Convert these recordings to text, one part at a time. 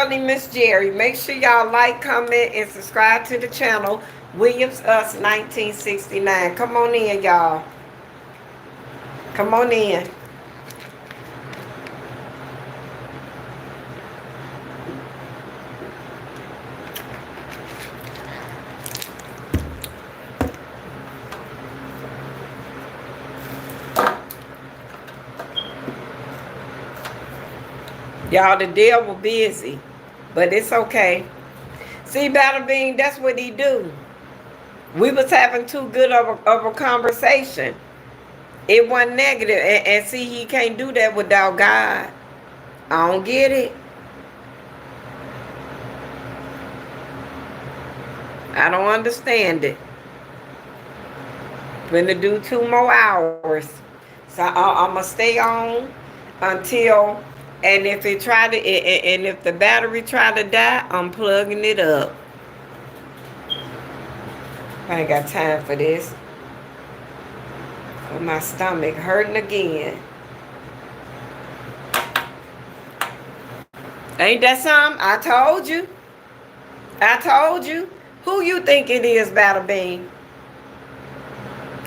early, Miss Gerry. Make sure y'all like, comment, and subscribe to the channel. Williams Us 1969. Come on in, y'all. Come on in. Y'all, the devil busy, but it's okay. See, Battle Bean, that's what he do. We was having too good of a conversation. It wasn't negative, and see, he can't do that without God. I don't get it. I don't understand it. Gonna do 2 more hours, so I'm gonna stay on until. And if it try to, and if the battery try to die, I'm plugging it up. I ain't got time for this. My stomach hurting again. Ain't that something? I told you. I told you. Who you think it is, Battle Bean?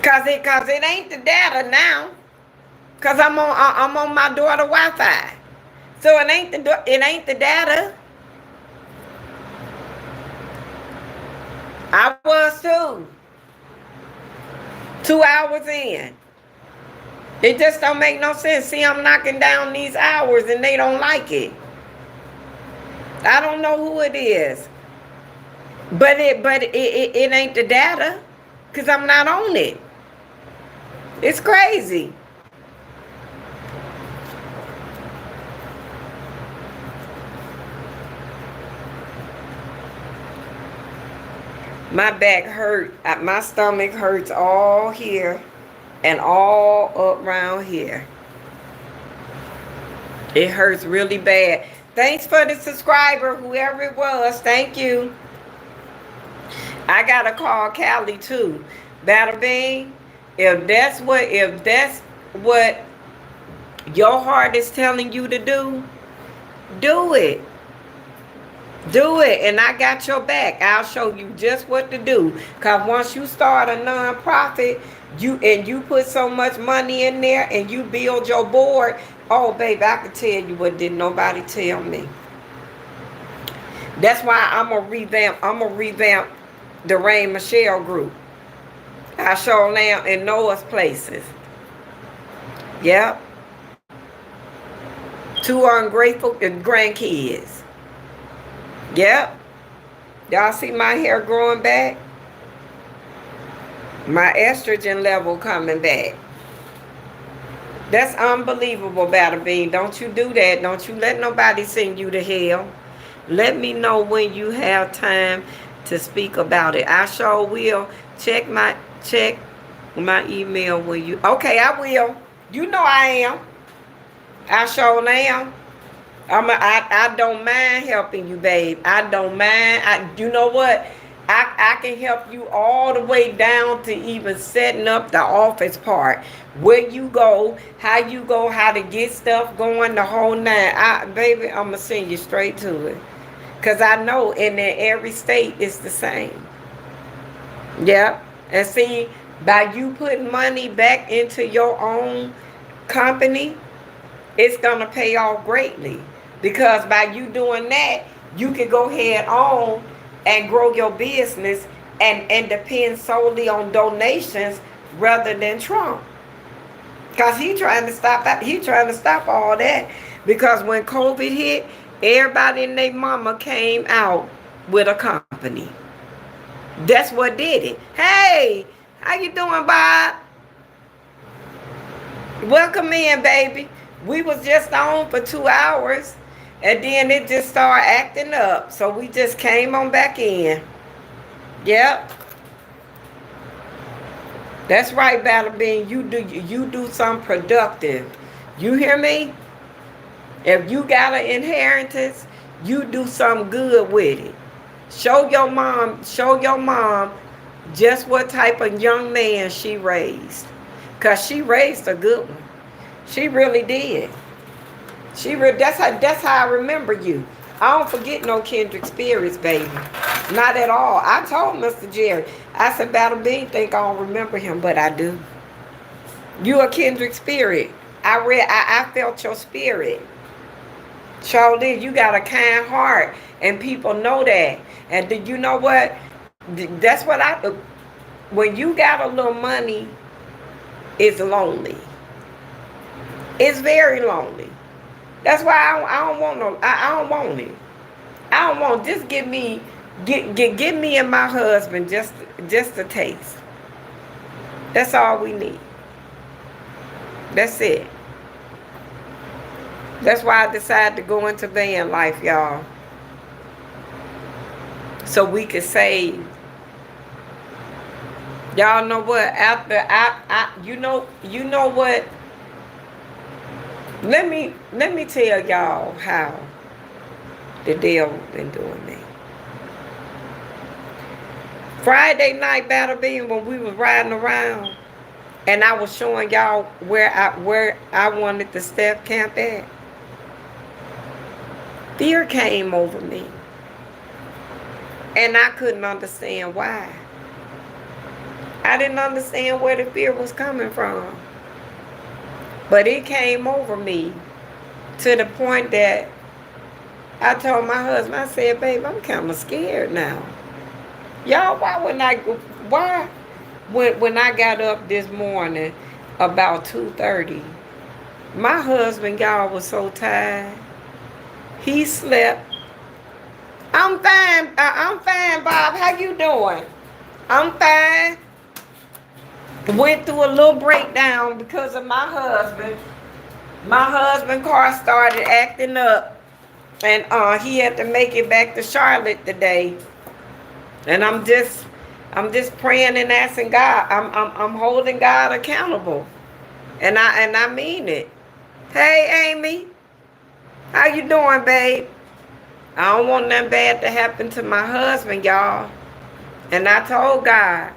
Cause it ain't the data now. Cause I'm on my daughter Wi-Fi. So it ain't the data. I was too. 2 hours in. It just don't make no sense. See, I'm knocking down these hours and they don't like it. I don't know who it is. But it ain't the data. Cause I'm not on it. It's crazy. My back hurt. My stomach hurts all here and all around here. It hurts really bad. Thanks for the subscriber, whoever it was. Thank you. I gotta call Callie too. Battle Bean, if that's what your heart is telling you to do it. Do it, and I got your back. I'll show you just what to do. Cause once you start a non-profit, you put so much money in there and you build your board. Oh, baby, I can tell you what didn't nobody tell me. That's why I'm gonna revamp the Rain Michelle group. I show now in Noah's places. Yep. 2 ungrateful grandkids. Yep. Y'all see my hair growing back? My estrogen level coming back. That's unbelievable, Battle Bean. Don't you do that. Don't you let nobody send you to hell. Let me know when you have time to speak about it. I sure will. Check my email when you... Okay, I will. You know I am. I sure am. I don't mind helping you, babe. I don't mind. You know what? I can help you all the way down to even setting up the office part. Where you go, how to get stuff going, the whole nine. Baby, I'm going to send you straight to it. Because I know in every state it's the same. Yeah. And see, by you putting money back into your own company, it's going to pay off greatly. Because by you doing that, you can go ahead on and grow your business and depend solely on donations rather than Trump. Because he trying to stop all that. Because when COVID hit, everybody and their mama came out with a company. That's what did it. Hey, how you doing, Bob? Welcome in, baby. We was just on for 2 hours. And then it just started acting up. So we just came on back in. Yep. That's right, Battle Bean. You do something productive. You hear me? If you got an inheritance, you do something good with it. Show your mom just what type of young man she raised. Because she raised a good one. She really did. That's how I remember you. I don't forget no kindred spirits, baby. Not at all. I told Mr. Gerry, I said, Battle Bean think I don't remember him, but I do. You a kindred spirit. I felt your spirit. Charlie, you got a kind heart, and people know that. And do you know what? That's what when you got a little money, it's lonely. It's very lonely. That's why I don't want no. I don't want it. I don't want. Just give me and my husband just a taste. That's all we need. That's it. That's why I decided to go into van life, y'all. So we could save. Y'all know what? After you know what? Let me tell y'all how the devil been doing me. Friday night Battle Bean, when we was riding around, and I was showing y'all where I wanted the staff camp at. Fear came over me. And I couldn't understand why. I didn't understand where the fear was coming from. But it came over me to the point that I told my husband, I said, babe, I'm kind of scared now. Y'all, when I got up this morning about 2:30, my husband, y'all, was so tired. He slept. I'm fine, Bob. How you doing? I'm fine. Went through a little breakdown because of my husband. My husband's car started acting up, and he had to make it back to Charlotte today. And I'm just praying and asking God. I'm holding God accountable, and I mean it. Hey, Amy, how you doing, babe? I don't want nothing bad to happen to my husband, y'all. And I told God,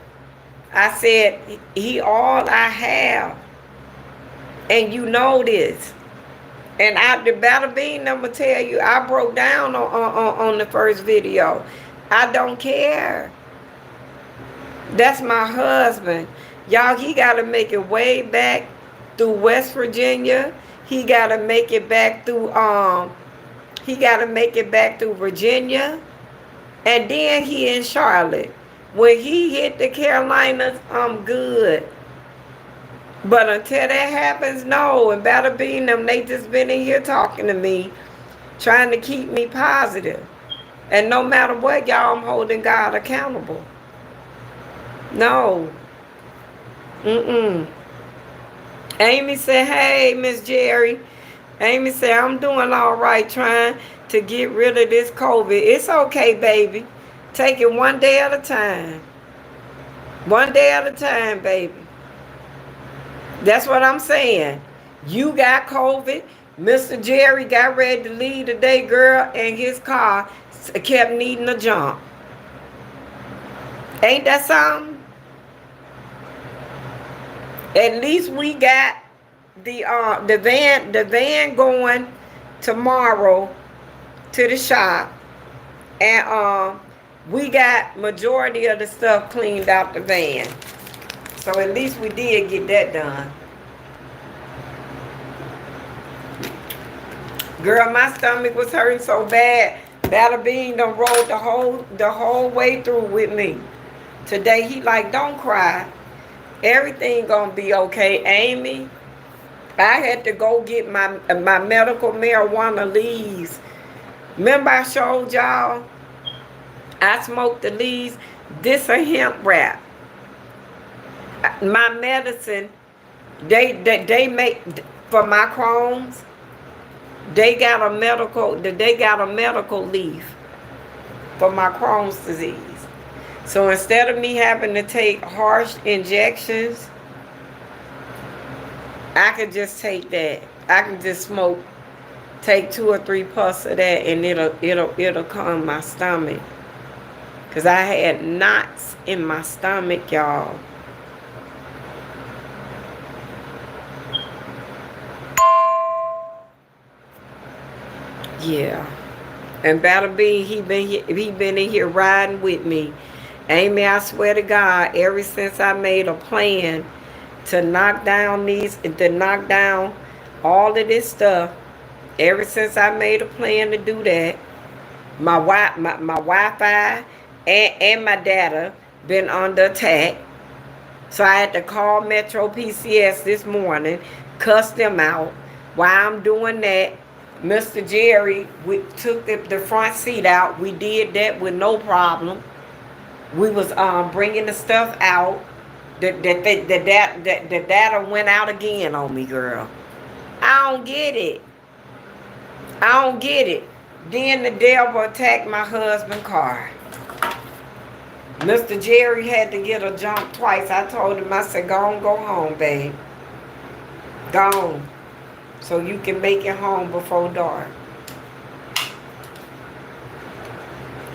I said, he all I have. And you know this. And the Battle Bean, I'm going to tell you, I broke down on the first video. I don't care. That's my husband. Y'all, he got to make it way back through West Virginia. He got to make it back through, Virginia. And then he in Charlotte. When he hit the Carolinas, I'm good. But until that happens, no. And Battle Bean, they just been in here talking to me, trying to keep me positive. And no matter what, y'all, I'm holding God accountable. No. Amy said, hey, Miss Gerry. Amy said, I'm doing all right trying to get rid of this COVID. It's okay, baby. Take it one day at a time. One day at a time, baby. That's what I'm saying. You got COVID. Mr. Gerry got ready to leave today, girl, and his car kept needing a jump. Ain't that something? At least we got the van going tomorrow to the shop, and we got majority of the stuff cleaned out the van. So at least we did get that done. Girl, my stomach was hurting so bad. Battle Bean done rolled the whole way through with me. Today he like, don't cry. Everything gonna be okay, Amy. I had to go get my medical marijuana leaves. Remember I showed y'all? I smoked the leaves. This a hemp wrap. My medicine, they make for my Crohn's. They got a medical leaf for my Crohn's disease. So instead of me having to take harsh injections, I could just take that. I can just take 2 or 3 puffs of that, and it'll calm my stomach. Cause I had knots in my stomach, y'all. Yeah. And Battle Bean, he been in here riding with me. Amy, I swear to God, ever since I made a plan to knock down all of this stuff, ever since I made a plan to do that, my Wi-Fi and my data been under attack. So I had to call Metro PCS this morning, cuss them out. While I'm doing that, Mr. Gerry, we took the front seat out. We did that with no problem. We was bringing the stuff out. The data went out again on me, girl. I don't get it. I don't get it. Then the devil attacked my husband's car. Mr. Gerry had to get a jump twice. I told him, I said, go home, babe. Go on. So you can make it home before dark.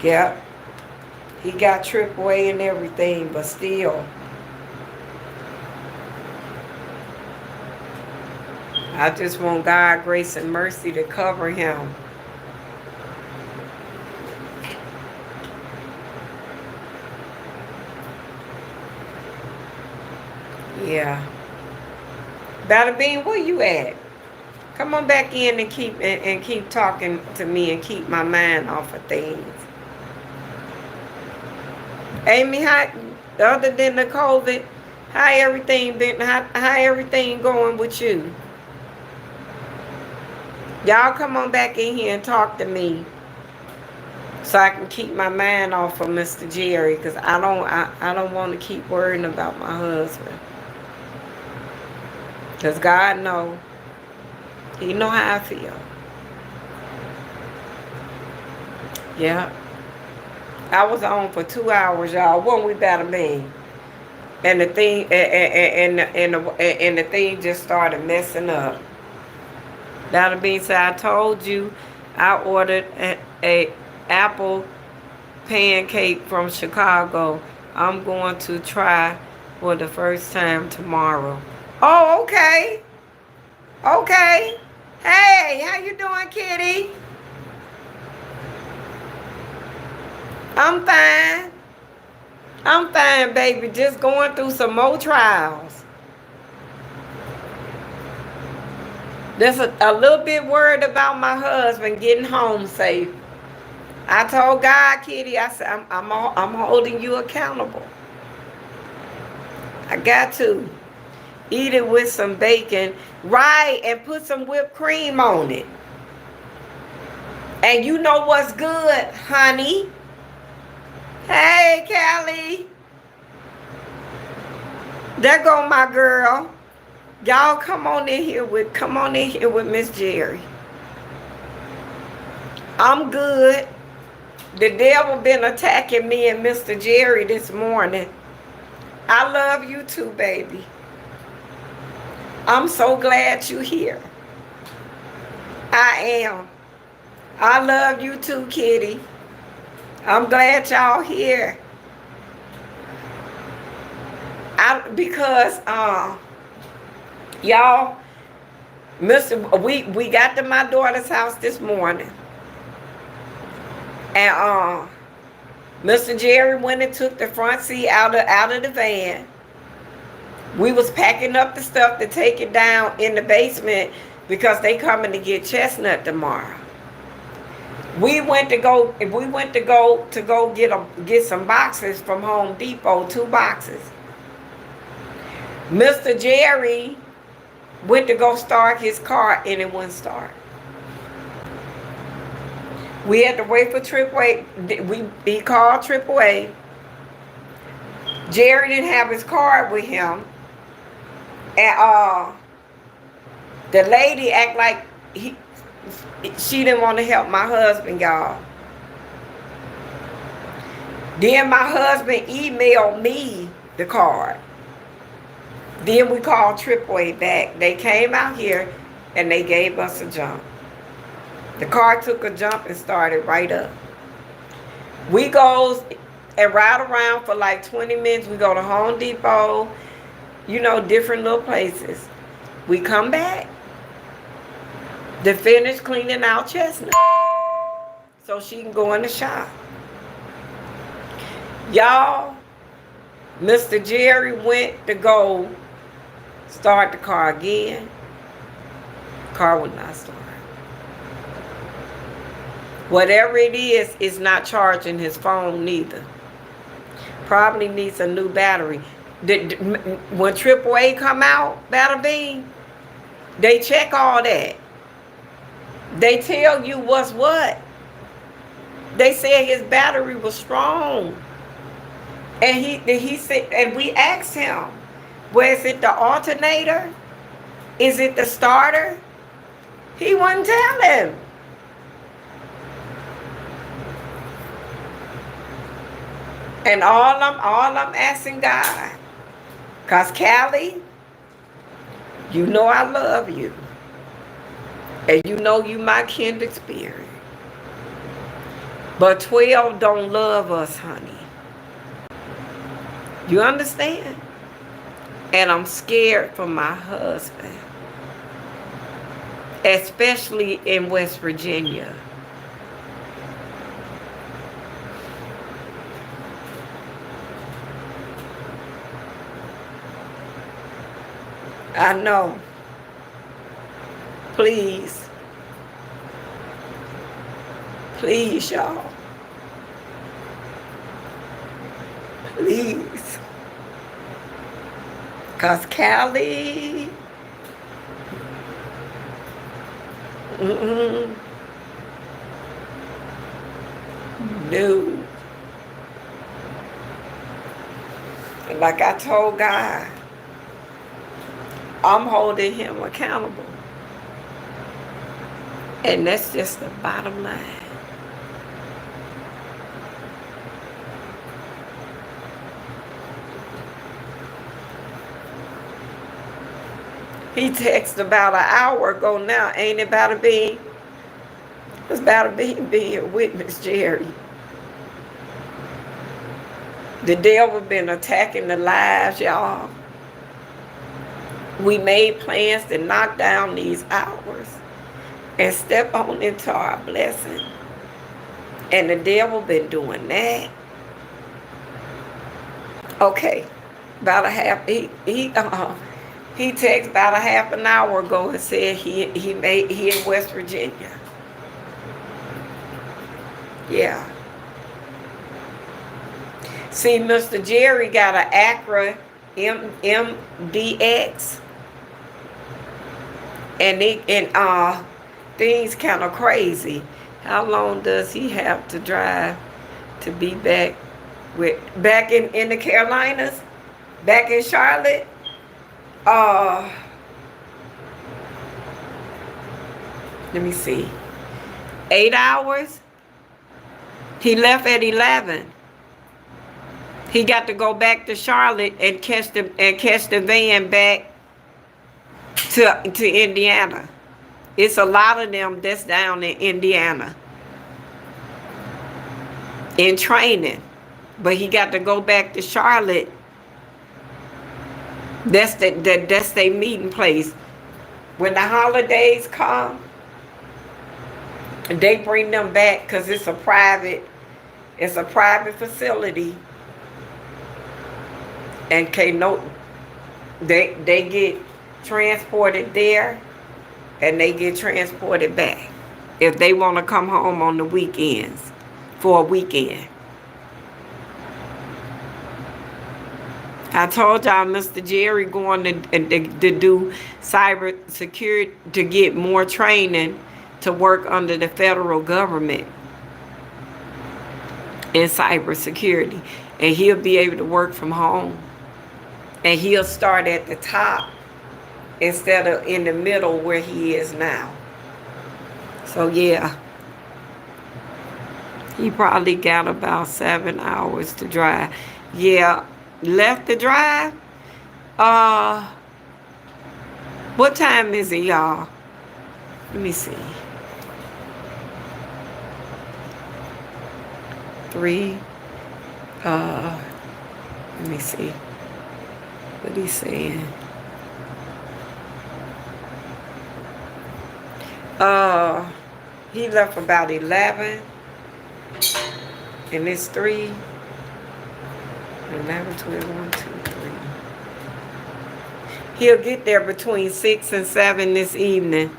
Yep. He got AAA and everything, but still. I just want God, grace, and mercy to cover him. Yeah. Bada Bean, where you at? Come on back in and keep talking to me and keep my mind off of things. Amy, how, other than the COVID, how everything been? How everything going with you? Y'all come on back in here and talk to me, so I can keep my mind off of Mr. Gerry, because I don't want to keep worrying about my husband. Because God knows. He know how I feel. Yeah. I was on for 2 hours, y'all. Wasn't we Battle Bean? And the thing and the thing just started messing up. Battle Bean said, I told you I ordered a apple pancake from Chicago. I'm going to try for the first time tomorrow. Oh, okay. Okay. Hey, how you doing, kitty? I'm fine. I'm fine, baby. Just going through some more trials. Just a little bit worried about my husband getting home safe. I told God, kitty, I said, I'm holding you accountable. I got to. Eat it with some bacon. Right, and put some whipped cream on it. And you know what's good, honey? Hey, Callie. There go my girl. Y'all come on in here with Miss Gerry. I'm good. The devil been attacking me and Mr. Gerry this morning. I love you too, baby. I'm so glad you're here. I am. I love you too, kitty. I'm glad y'all here. Because y'all, we got to my daughter's house this morning. And Mr. Gerry went and took the front seat out of the van. We was packing up the stuff to take it down in the basement because they coming to get Chestnut tomorrow. We went to go get some boxes from Home Depot, 2 boxes. Mr. Gerry went to go start his car and it wouldn't start. We had to wait for AAA. He called AAA. Gerry didn't have his card with him. And the lady act like she didn't want to help my husband, y'all. Then my husband emailed me the card. Then we called AAA back. They came out here and they gave us a jump. The car took a jump and started right up. We goes and ride around for like 20 minutes. We go to Home Depot, you know, different little places. We come back to finish cleaning out Chestnut. so she can go in the shop. Y'all, Mr. Gerry went to go start the car again. Car would not start. Whatever it is not charging his phone neither. Probably needs a new battery. When AAA come out, Battle Bean, they check all that. They tell you what's what. They said his battery was strong. And he said, and we asked him, well, is it the alternator? Is it the starter? He wouldn't tell him. And all I'm asking God, cause Callie, you know I love you. And you know you my kindred spirit. But 12 don't love us, honey. You understand? And I'm scared for my husband. Especially in West Virginia. I know. Please. Please, y'all. Please. Cause Callie. No. Like I told God, I'm holding him accountable. And that's just the bottom line. He texted about an hour ago now. Ain't it about to be? It's about to be a witness, Gerry. The devil been attacking the lives, y'all. We made plans to knock down these hours and step on into our blessing. And the devil been doing that. Okay. About a half, he texted about a half an hour ago and said he in West Virginia. Yeah. See, Mr. Gerry got an Acura MDX. And things kind of crazy. How long does he have to drive to be back in the Carolinas? Back in Charlotte? Let me see. 8 hours? He left at 11. He got to go back to Charlotte and catch the van back to Indiana. It's a lot of them that's down in Indiana in training. But he got to go back to Charlotte. That's their meeting place. When the holidays come, they bring them back because it's a private facility. And they get transported there and they get transported back if they want to come home on the weekends for a weekend. I told y'all Mr. Gerry going to do cyber security to get more training to work under the federal government in cyber security. And he'll be able to work from home. And he'll start at the top instead of in the middle where he is now. So yeah. He probably got about 7 hours to drive. Yeah. Left to drive. What time is it, y'all? Let me see. 3. Let me see. What he's saying. He left about 11. And it's 3, 11, 12, 1, 2, 3. He'll get there between 6 and 7 this evening.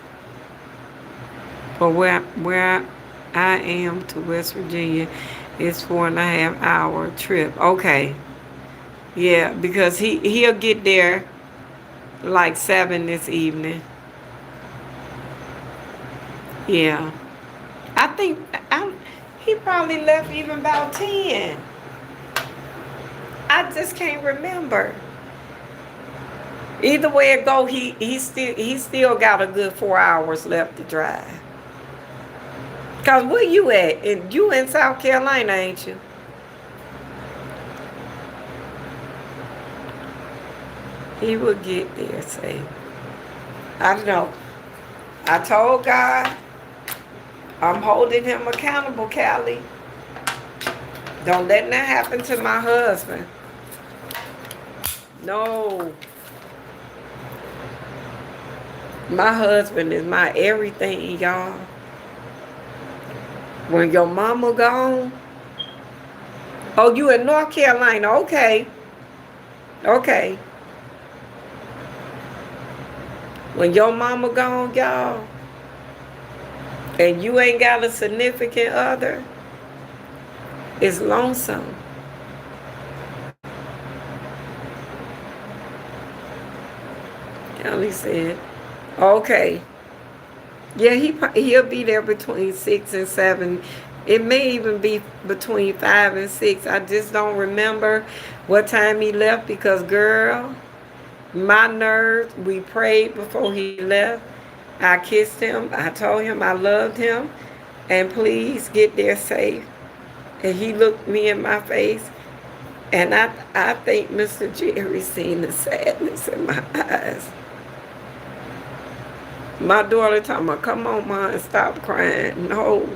For where I am to West Virginia, it's 4.5 hour trip. Okay. Yeah, because he'll get there like 7 this evening. Yeah. I think he probably left even about 10. I just can't remember. Either way it go, he still got a good 4 hours left to drive. Cause where you at? You in South Carolina, ain't you? He will get there safe. I don't know. I told God I'm holding him accountable, Callie. Don't let that happen to my husband. No. My husband is my everything, y'all. When your mama gone. Oh, you in North Carolina. Okay. Okay. When your mama gone, y'all, and you ain't got a significant other, it's lonesome. Kelly said, okay. Yeah, he'll be there between 6 and 7. It may even be between 5 and 6. I just don't remember what time he left because, girl, my nerves, we prayed before he left. I kissed him. I told him I loved him. And please get there safe. And he looked me in my face. And I think Mr. Gerry seen the sadness in my eyes. My daughter told me, come on, Mom, stop crying. No.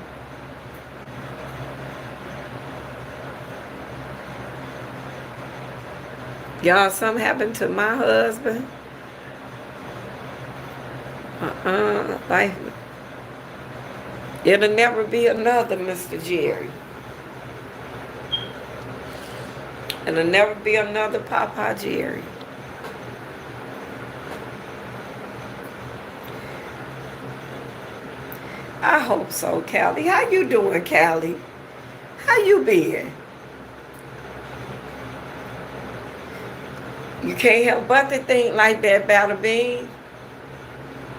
Y'all, something happened to my husband. Like, it'll never be another Mr. Gerry. It'll never be another Papa Gerry. I hope so, Callie. How you doing, Callie? How you been? You can't help but to think like that, Battle Bean.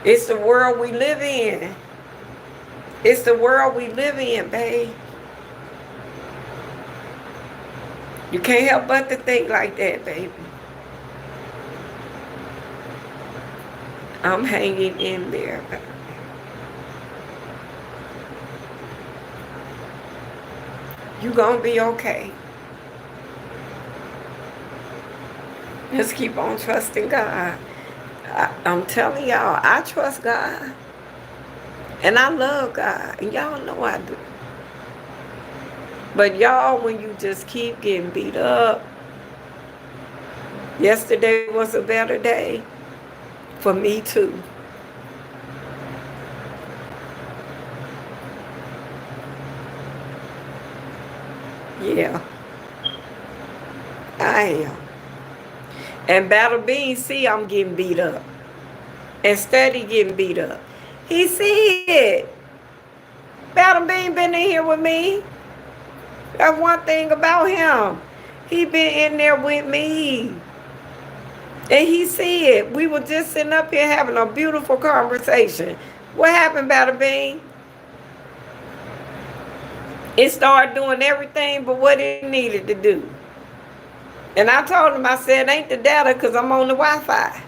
It's the world we live in. It's the world we live in, babe. You can't help but to think like that, baby. I'm hanging in there, baby. You gonna be okay. Just keep on trusting God. I'm telling y'all, I trust God. And I love God. And y'all know I do. But y'all, when you just keep getting beat up, yesterday was a better day for me too. Yeah, I am. And Battle Bean see I'm getting beat up. And steady getting beat up. He see it. Battle Bean been in here with me. That's one thing about him. He been in there with me. And he see it. We were just sitting up here having a beautiful conversation. What happened, Battle Bean? It started doing everything but what it needed to do. And I told him, I said, ain't the data because I'm on the Wi-Fi.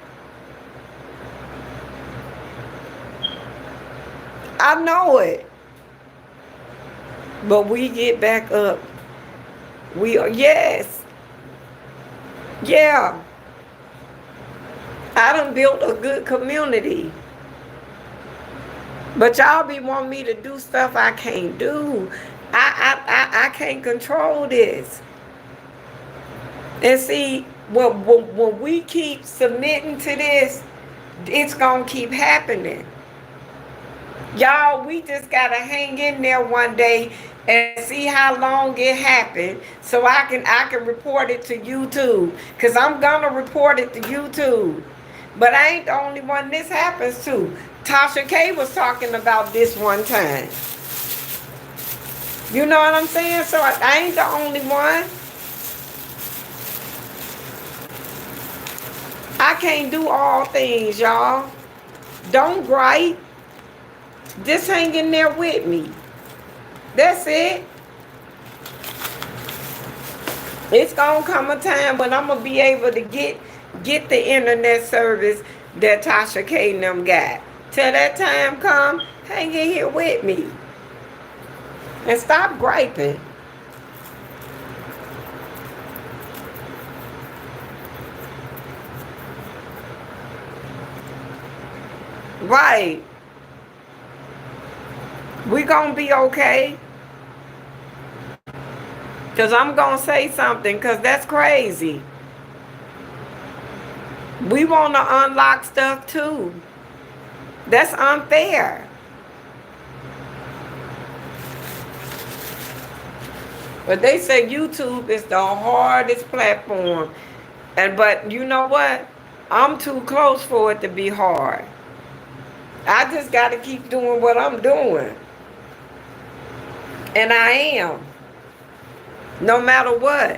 I know it. But we get back up. We are, yes. Yeah. I done built a good community. But y'all be wanting me to do stuff I can't do. I can't control this. And see, when we keep submitting to this, it's going to keep happening. Y'all, we just got to hang in there one day and see how long it happened, so I can report it to YouTube, because I'm gonna report it to YouTube. But I ain't the only one this happens to. Tasha K was talking about this one time. You know what I'm saying? So I ain't the only one. I can't do all things, y'all. Don't gripe. Just hang in there with me. That's it. It's gonna come a time when I'm gonna be able to get the internet service that Tasha K and them got. Till that time come, hang in here with me. And stop griping. Right. We gonna be okay. Because I'm gonna say something, because that's crazy. We want to unlock stuff too. That's unfair. But they say YouTube is the hardest platform. But you know what? I'm too close for it to be hard. I just got to keep doing what I'm doing. And I am. No matter what.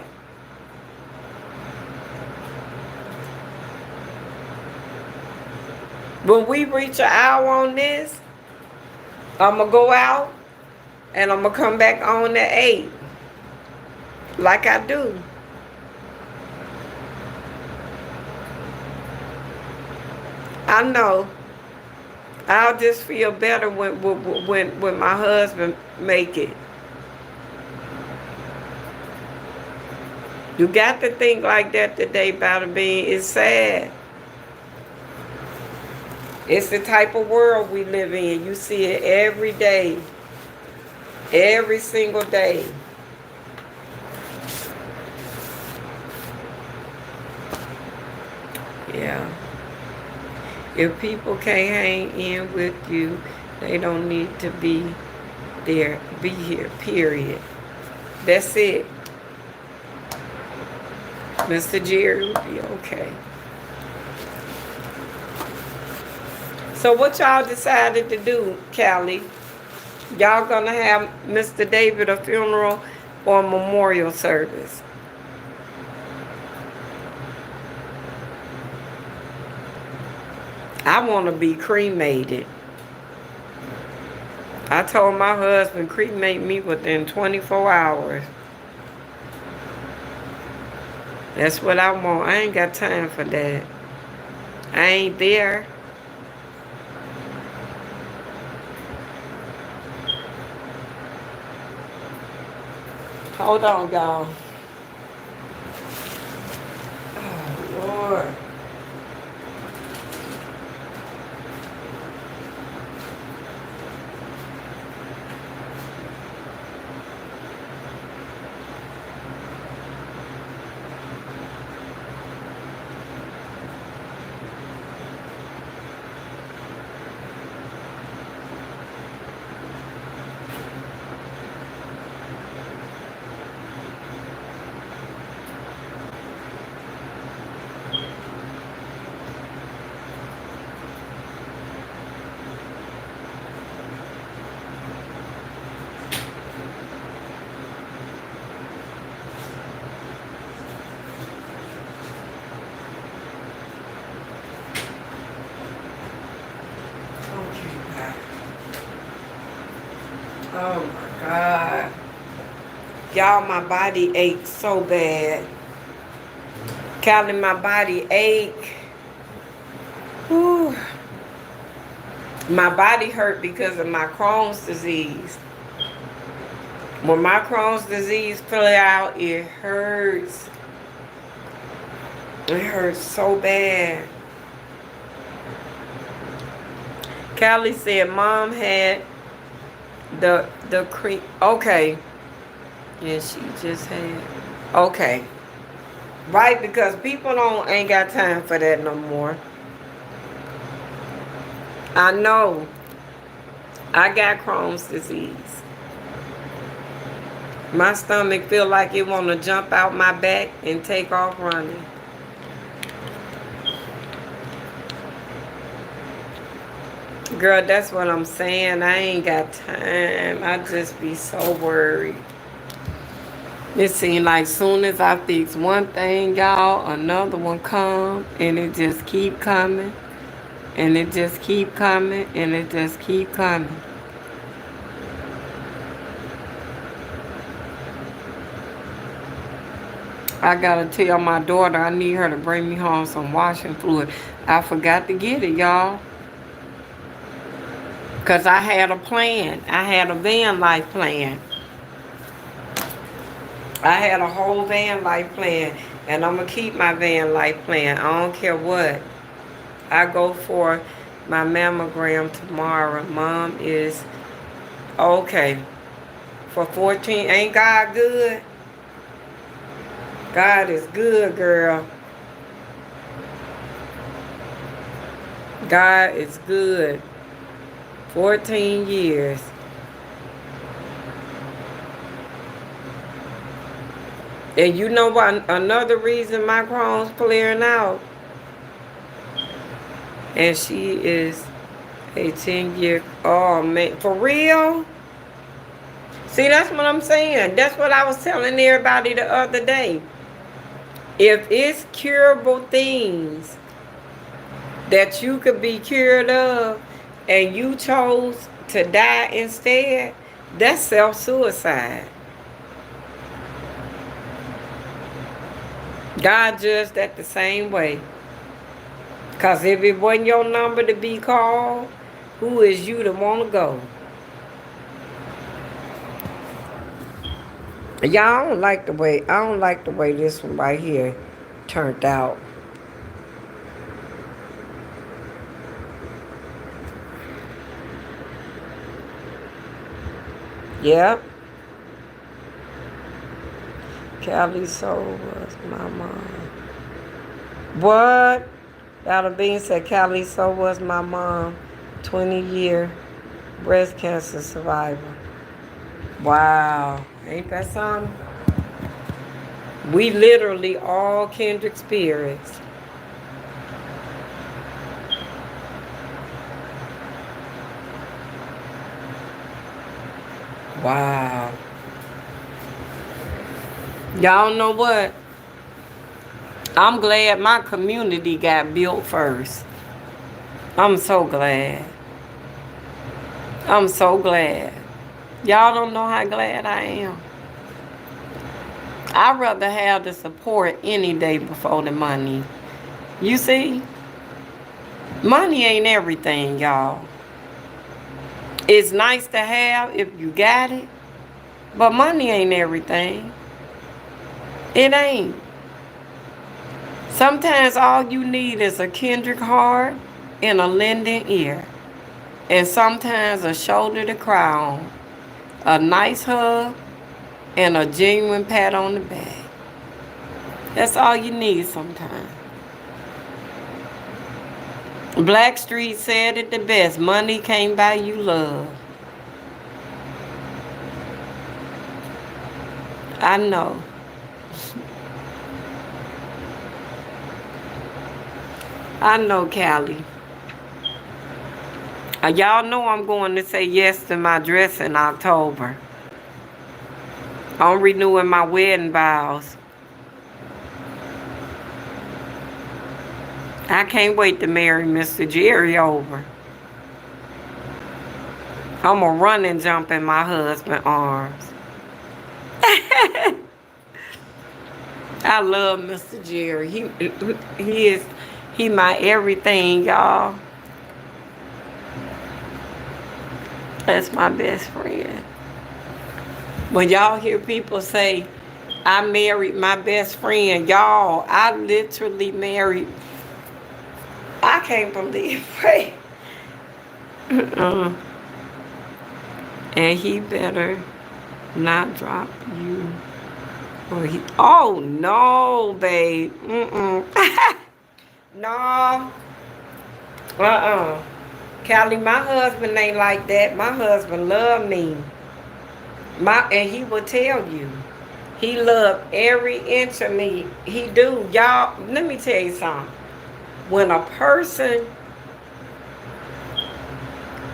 When we reach an hour on this, I'm going to go out and I'm going to come back on at 8. Like I do. I know. I'll just feel better when my husband make it. You got to think like that today, Bada Bean. It's sad. It's the type of world we live in. You see it every day. Every single day. Yeah. If people can't hang in with you, they don't need to be there, be here, period. That's it. Mr. Gerry will be okay. So what y'all decided to do, Callie? Y'all gonna have Mr. David a funeral or a memorial service? I want to be cremated. I told my husband, cremate me within 24 hours. That's what I want. I ain't got time for that. I ain't there. Hold on, y'all. Oh, Lord. Oh my God. Y'all, my body aches so bad. Callie, my body ache. Whew. My body hurt because of my Crohn's disease. When my Crohn's disease play out, it hurts. It hurts so bad. Callie said Mom had the cream. Okay. Yeah, she just had. Okay. Right, because people ain't got time for that no more. I know. I got Crohn's disease. My stomach feel like it want to jump out my back and take off running. Girl, that's what I'm saying. I ain't got time. I just be so worried. It seems like soon as I fix one thing, y'all, another one come, and it just keep coming, and it just keep coming, and it just keep coming. I gotta tell my daughter I need her to bring me home some washing fluid. I forgot to get it, y'all. Because I had a plan. I had a van life plan. I had a whole van life plan. And I'm going to keep my van life plan. I don't care what. I go for my mammogram tomorrow. Mom is okay. For 14. Ain't God good? God is good, girl. God is good. 14 years. And you know what? Another reason my Crohn's clearing out. And she is a 10-year. Oh, man. For real? See, that's what I'm saying. That's what I was telling everybody the other day. If it's curable things that you could be cured of and you chose to die instead, that's self-suicide. God judged that the same way. Because if it wasn't your number to be called, who is you to want to go? Y'all, I don't like the way this one right here turned out. Yep. Callie Soul was my mom. What? Bada Bean said Callie Soul was my mom. 20-year breast cancer survivor. Wow. Ain't that something? We literally all kindred spirits. Wow. Y'all know what? I'm glad my community got built first. I'm so glad. I'm so glad. Y'all don't know how glad I am. I'd rather have the support any day before the money. You see? Money ain't everything, y'all. It's nice to have if you got it, but money ain't everything. It ain't. Sometimes all you need is a kindred heart and a lending ear. And sometimes a shoulder to cry on. A nice hug and a genuine pat on the back. That's all you need sometimes. Blackstreet said it the best. Money can't buy you love. I know. I know, Callie. Y'all know I'm going to say yes to my dress in October. I'm renewing my wedding vows. I can't wait to marry Mr. Gerry over. I'm going to run and jump in my husband's arms. I love Mr. Gerry. He my everything, y'all. That's my best friend. When y'all hear people say, I married my best friend, y'all, I literally married. I can't believe it. And he better not drop you. Or he, oh, no, babe. No. Callie, my husband ain't like that. My husband love me. And he will tell you. He loved every inch of me. He do. Y'all, let me tell you something. When a person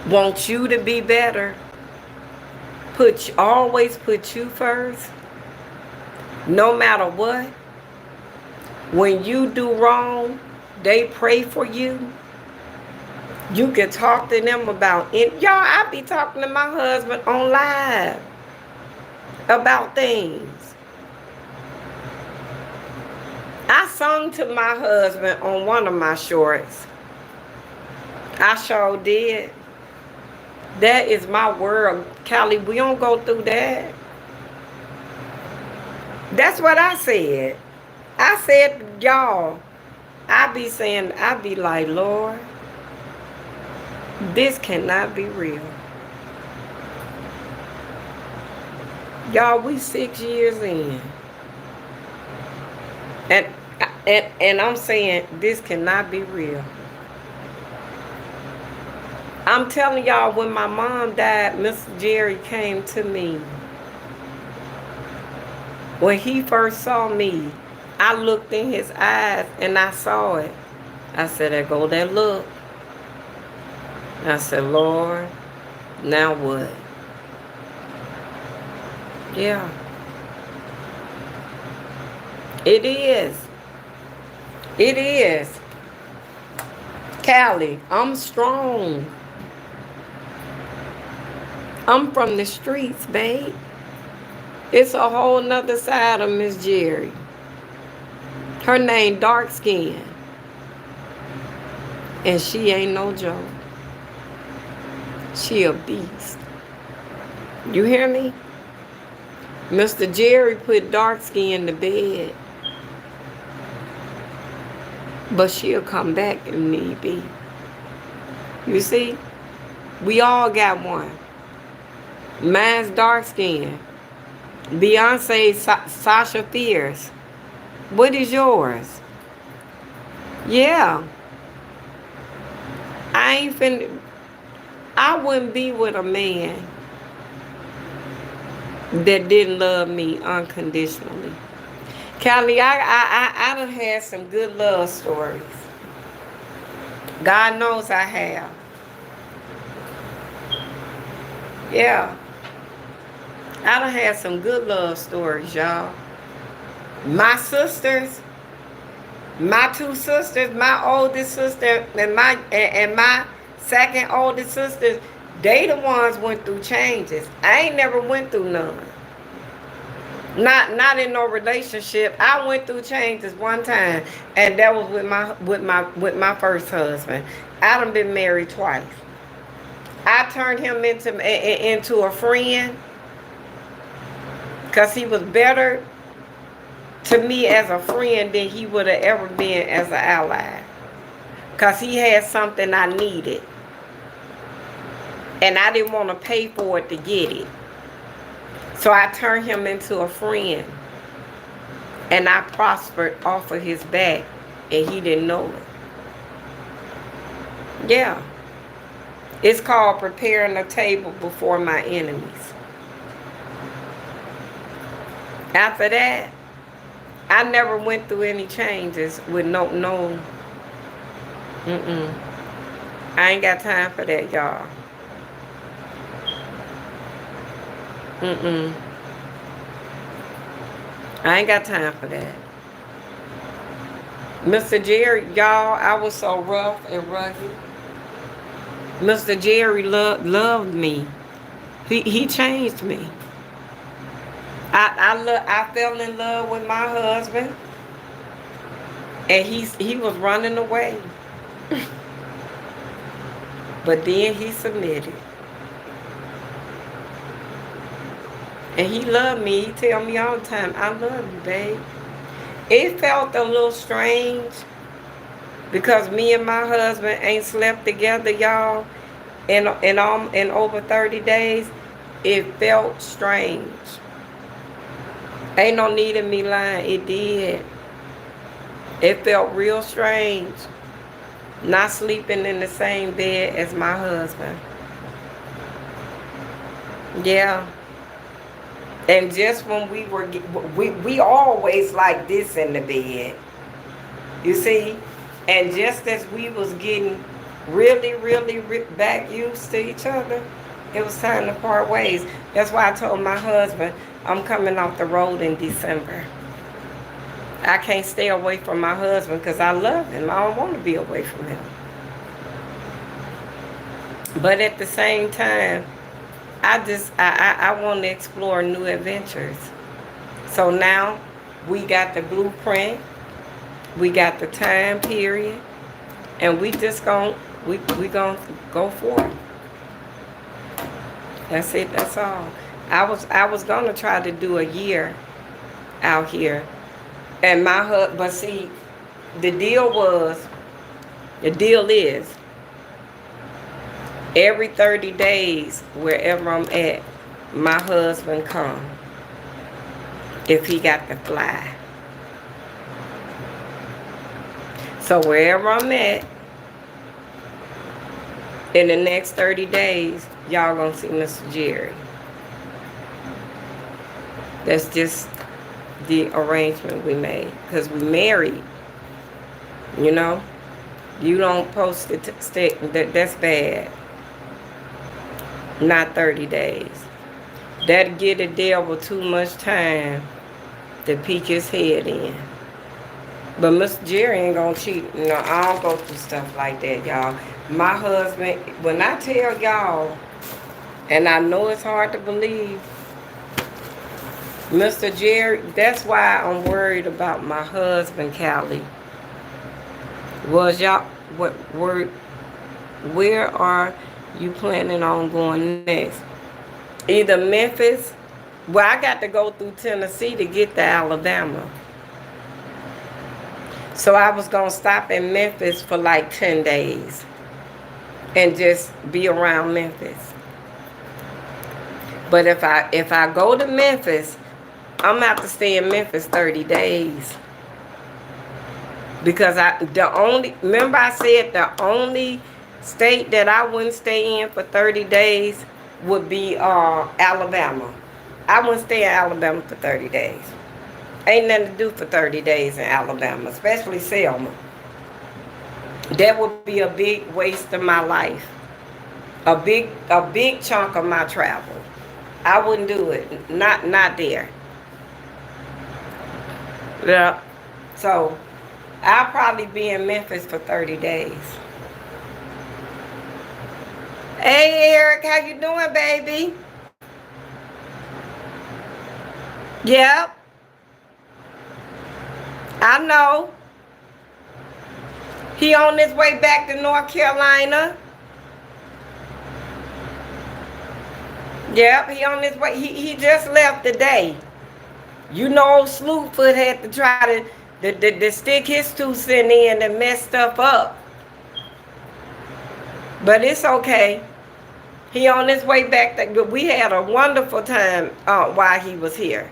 wants you to be better, always put you first, no matter what. When you do wrong, they pray for you. You can talk to them about it. Y'all, I be talking to my husband on live about things. I sung to my husband on one of my shorts. I sure did. That is my world. Callie, we don't go through that. That's what I said. I said, y'all, I be like, Lord, this cannot be real. Y'all, we 6 years in. And I'm saying, this cannot be real. I'm telling y'all, when my mom died, Mr. Gerry came to me. When he first saw me, I looked in his eyes and I saw it. I said, there go that look. I said, Lord, now what? Yeah. It is. It is. Callie, I'm strong. I'm from the streets, babe. It's a whole nother side of Miss Gerry. Her name dark skin. And she ain't no joke. She a beast. You hear me? Mr. Gerry put dark skin to bed. But she'll come back if need be. You see? We all got one. Mine's dark skin. Beyonce, Sasha Fierce. What is yours? Yeah. I wouldn't be with a man that didn't love me unconditionally. Callie, I done had some good love stories. God knows I have. Yeah. I done had some good love stories, y'all. My sisters, my two sisters, my oldest sister and my second oldest sister, they the ones went through changes. I ain't never went through none. Not in no relationship. I went through changes one time, and that was with my first husband. I done been married twice. I turned him into a friend because he was better to me as a friend than he would have ever been as an ally. Because he had something I needed. And I didn't want to pay for it to get it. So I turned him into a friend. And I prospered off of his back. And he didn't know it. Yeah. It's called preparing a table before my enemies. After that, I never went through any changes with no. I ain't got time for that, y'all. I ain't got time for that. Mr. Gerry, y'all, I was so rough and rugged. Mr. Gerry loved me. He changed me. I fell in love with my husband, and he was running away. But then he submitted. And he loved me. He tell me all the time, I love you, babe. It felt a little strange because me and my husband ain't slept together, y'all, in over 30 days. It felt strange. Ain't no need in me lying. It did. It felt real strange. Not sleeping in the same bed as my husband. Yeah. And just when we always like this in the bed, you see, and just as we was getting really, really back used to each other, it was time to part ways. That's why I told my husband I'm coming off the road in December. I can't stay away from my husband because I love him. I don't want to be away from him. But at the same time, I want to explore new adventures. So now we got the blueprint, we got the time period, and we just we gonna go for it. That's it. That's all. I was gonna try to do a year out here, and but see, the deal is every 30 days, wherever I'm at, my husband come if he got to fly. So wherever I'm at, in the next 30 days, y'all gonna see Mr. Gerry. That's just the arrangement we made. Because we married, you know. You don't post it, that's bad. Not 30 days. That'd get a devil too much time to peek his head in. But Mr. Gerry ain't gonna cheat. No, I don't go through stuff like that, y'all. My husband, when I tell y'all, and I know it's hard to believe, Mr. Gerry, that's why I'm worried about my husband, Callie. Was y'all, where are you planning on going next? Either Memphis, well, I got to go through Tennessee to get to Alabama. So I was going to stop in Memphis for like 10 days and just be around Memphis. But if I go to Memphis, I'm going to have to stay in Memphis 30 days. Because remember I said the only state that I wouldn't stay in for 30 days would be Alabama. I wouldn't stay in Alabama for 30 days. Ain't nothing to do for 30 days in Alabama, especially Selma. That would be a big waste of my life. A big chunk of my travel. I wouldn't do it. Not there. Yeah. So I'll probably be in Memphis for 30 days. Hey Eric, how you doing, baby? Yep. I know. He on his way back to North Carolina. Yep, he on his way. He just left today. You know, Slewfoot had to try to stick his 2 cents in and mess stuff up. But it's okay. He on his way back. We had a wonderful time while he was here.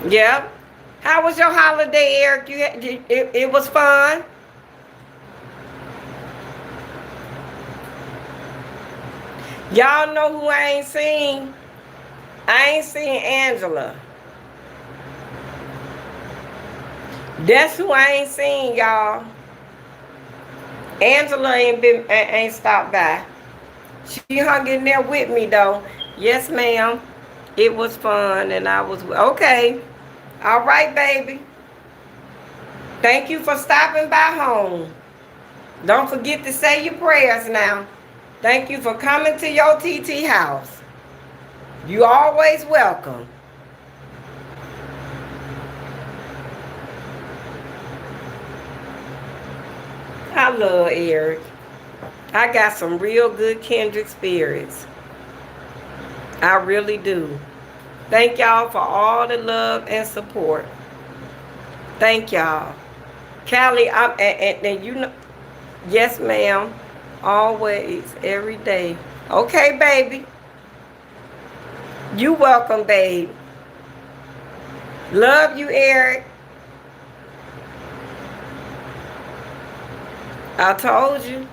Yep. How was your holiday, Eric? It was fun? Y'all know who I ain't seen? I ain't seen Angela. That's who I ain't seen, y'all. Angela ain't stopped by. She hung in there with me, though. Yes, ma'am. It was fun, and I was... Okay. All right, baby. Thank you for stopping by home. Don't forget to say your prayers now. Thank you for coming to your TT house. You always welcome. I love Eric. I got some real good kindred spirits. I really do. Thank y'all for all the love and support. Thank y'all. Callie, and you know, yes ma'am, always, every day. Okay, baby. You welcome, babe. Love you, Eric. I told you.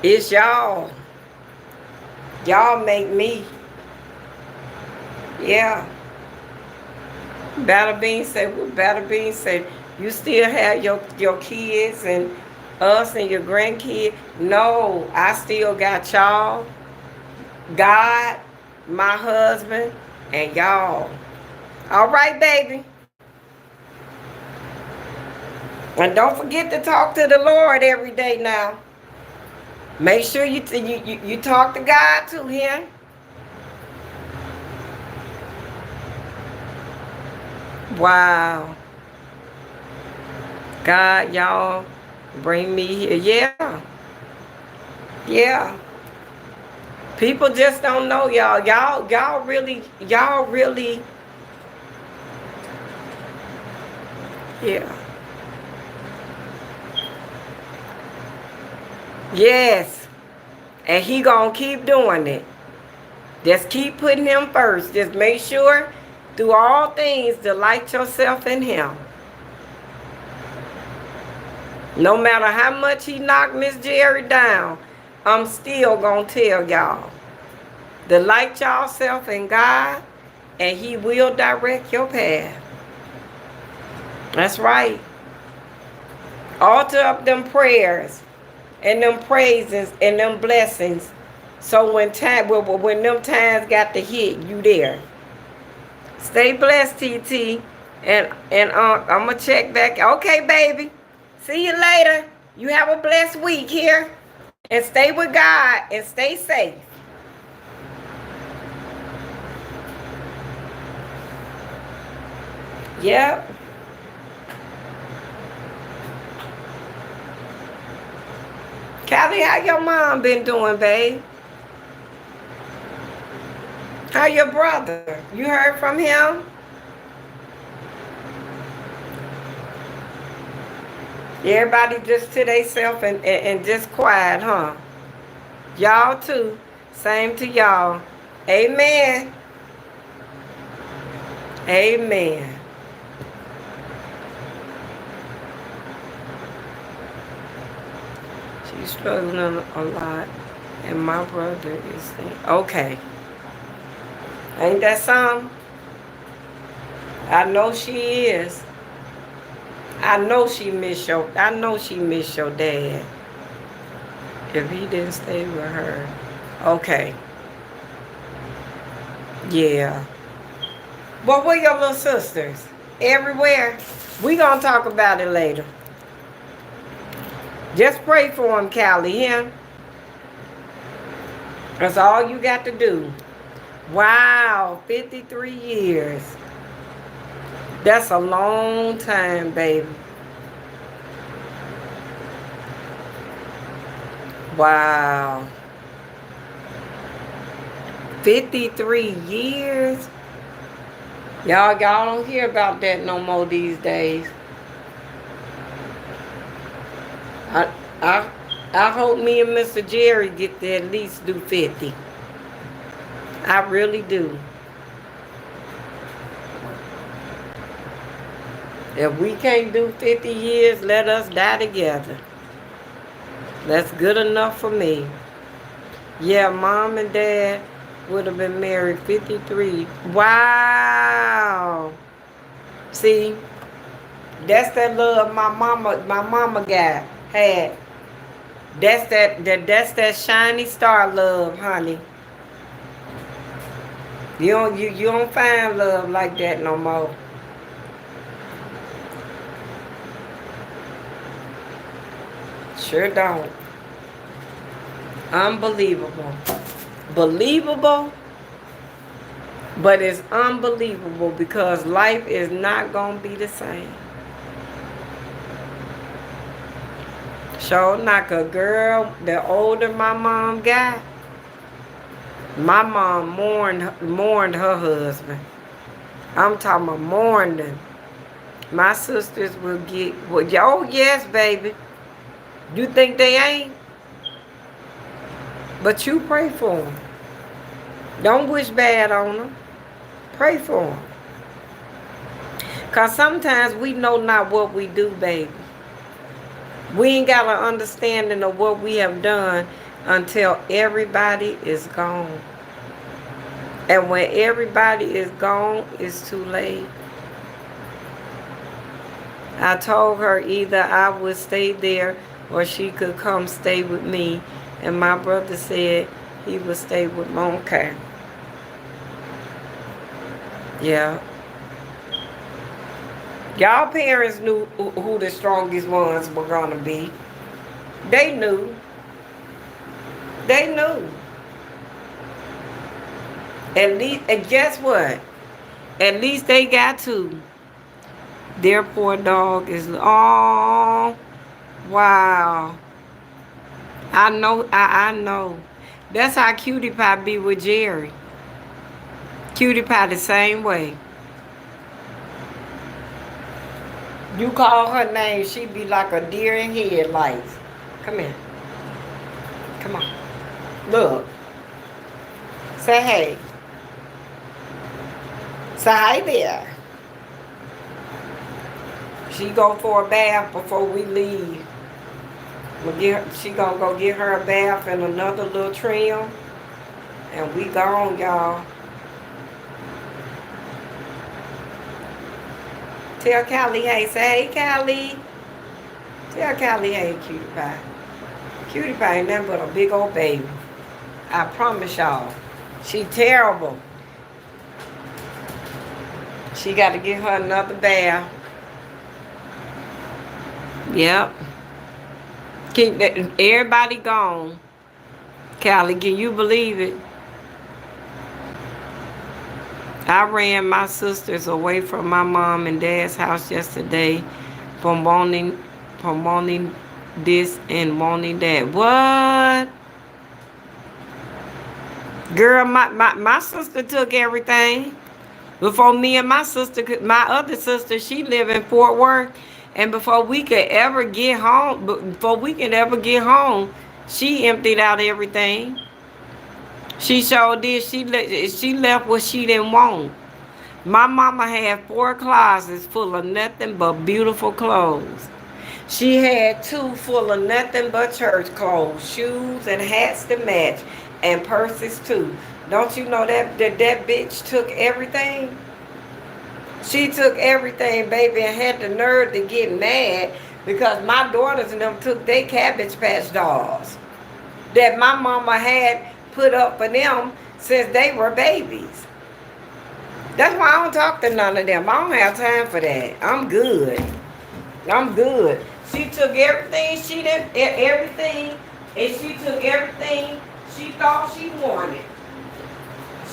It's y'all. Y'all make me. Yeah. Better being said, well, better being said, you still have your kids and us and your grandkids. No, I still got y'all, God, my husband, and y'all. All right, baby. And don't forget to talk to the Lord every day now. Make sure you talk to God too here. Wow. God, y'all, bring me here. Yeah. Yeah. People just don't know y'all. Y'all really, yeah. Yes. And he gonna keep doing it. Just keep putting him first. Just make sure through all things delight yourself in him. No matter how much he knocked Miss Gerry down, I'm still gonna tell y'all. Delight yourself in God, and he will direct your path. That's right. Alter up them prayers and them praises and them blessings. So when them times got to hit, you there. Stay blessed, TT. And I'm gonna check back. Okay, baby. See you later. You have a blessed week here. And stay with God and stay safe. Yep. Callie, how your mom been doing, babe? How your brother? You heard from him? Everybody just to themselves and just quiet, huh? Y'all too. Same to y'all. Amen. Amen. She's struggling a lot. And my brother is okay. Ain't that something? I know she is. I know she miss your dad. If he didn't stay with her. Okay. Yeah. But where your little sisters? Everywhere. We gonna talk about it later. Just pray for him, Callie, yeah? That's all you got to do. Wow, 53 years. That's a long time, baby. Wow. 53 years? Y'all don't hear about that no more these days. I hope me and Mr. Gerry get to at least do 50. I really do. If we can't do 50 years, let us die together. That's good enough for me. Yeah, mom and dad would have been married 53. Wow. See, that's that love my mama had. That's that shiny star love, honey. You don't find love like that no more. Sure don't. Unbelievable. Believable, but it's unbelievable because life is not gonna be the same. Sure, like a girl, the older my mom got, my mom mourned her husband. I'm talking about mourned him. My sisters will get, well, oh yes, baby. You think they ain't? But you pray for them. Don't wish bad on them. Pray for them. Because sometimes we know not what we do, baby. We ain't got an understanding of what we have done until everybody is gone. And when everybody is gone, it's too late. I told her either I would stay there or she could come stay with me. And my brother said he would stay with Monka. Yeah. Y'all parents knew who the strongest ones were going to be. They knew. They knew. At least, and guess what? At least they got to. Their poor dog is, oh, wow. I know. That's how Cutie Pie be with Gerry. Cutie Pie the same way. You call her name, she be like a deer in headlights. Come here. Come on. Look. Say hey. Say hi there. She go for a bath before we leave. She gonna go get her a bath and another little trim. And we gone, y'all. Tell Callie hey. Say hey, Callie. Tell Callie hey, Cutie Pie. Cutie Pie ain't nothing but a big old baby. I promise y'all. She terrible. She got to get her another bath. Yep. Keep that, everybody gone. Callie, can you believe it? I ran my sisters away from my mom and dad's house yesterday from wanting this and wanting that. What? Girl, my sister took everything. Before me and my other sister, she lived in Fort Worth. And before we could ever get home, she emptied out everything. She sure did. She left what she didn't want. My mama had 4 closets full of nothing but beautiful clothes. She had 2 full of nothing but church clothes, shoes and hats to match, and purses too. Don't you know that bitch took everything? She took everything, baby, and had the nerve to get mad because my daughters and them took their Cabbage Patch dolls that my mama had put up for them since they were babies. That's why I don't talk to none of them. I don't have time for that. I'm good. She took everything and she took everything she thought she wanted.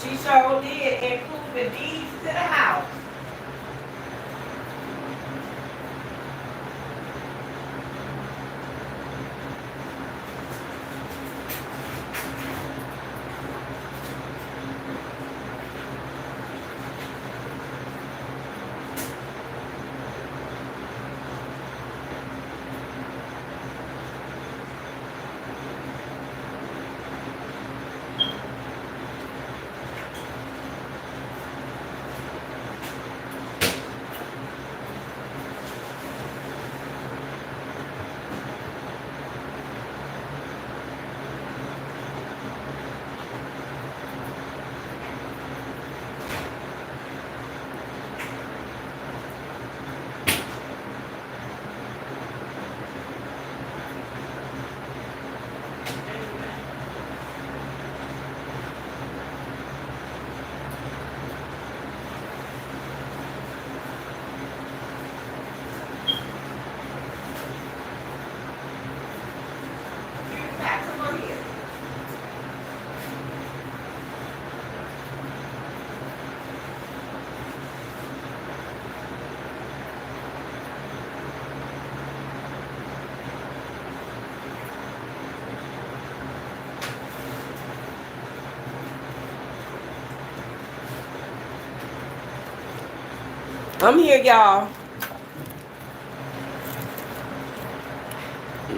She sure did, include the deeds to the house. I'm here, y'all.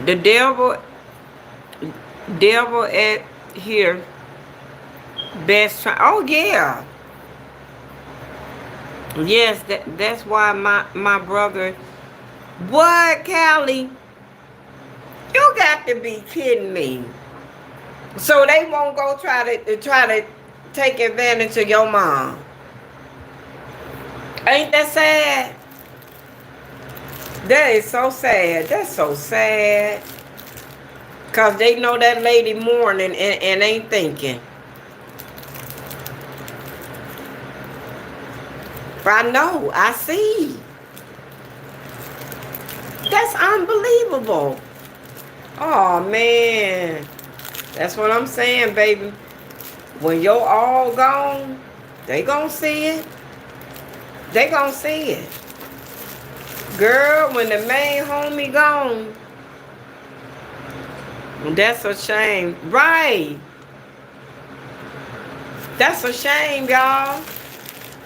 The devil at here. Best try. Oh yeah. Yes, that's why my brother. What, Callie? You got to be kidding me. So they won't go try to take advantage of your mom. Ain't that sad? That is so sad. That's so sad. Cause they know that lady mourning and ain't thinking. I know. I see. That's unbelievable. Oh man. That's what I'm saying, baby. When you're all gone, they gonna see it. They gonna see it. Girl, when the main homie gone, that's a shame. Right. That's a shame, y'all.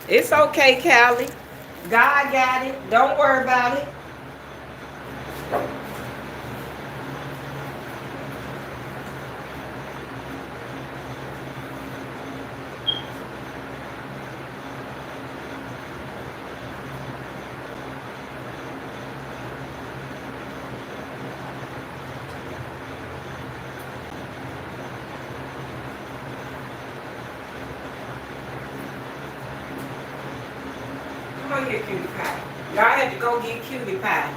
It's okay, Callie. God got it. Don't worry about it. Come on here, cutie pie. Y'all had to go get cutie pie.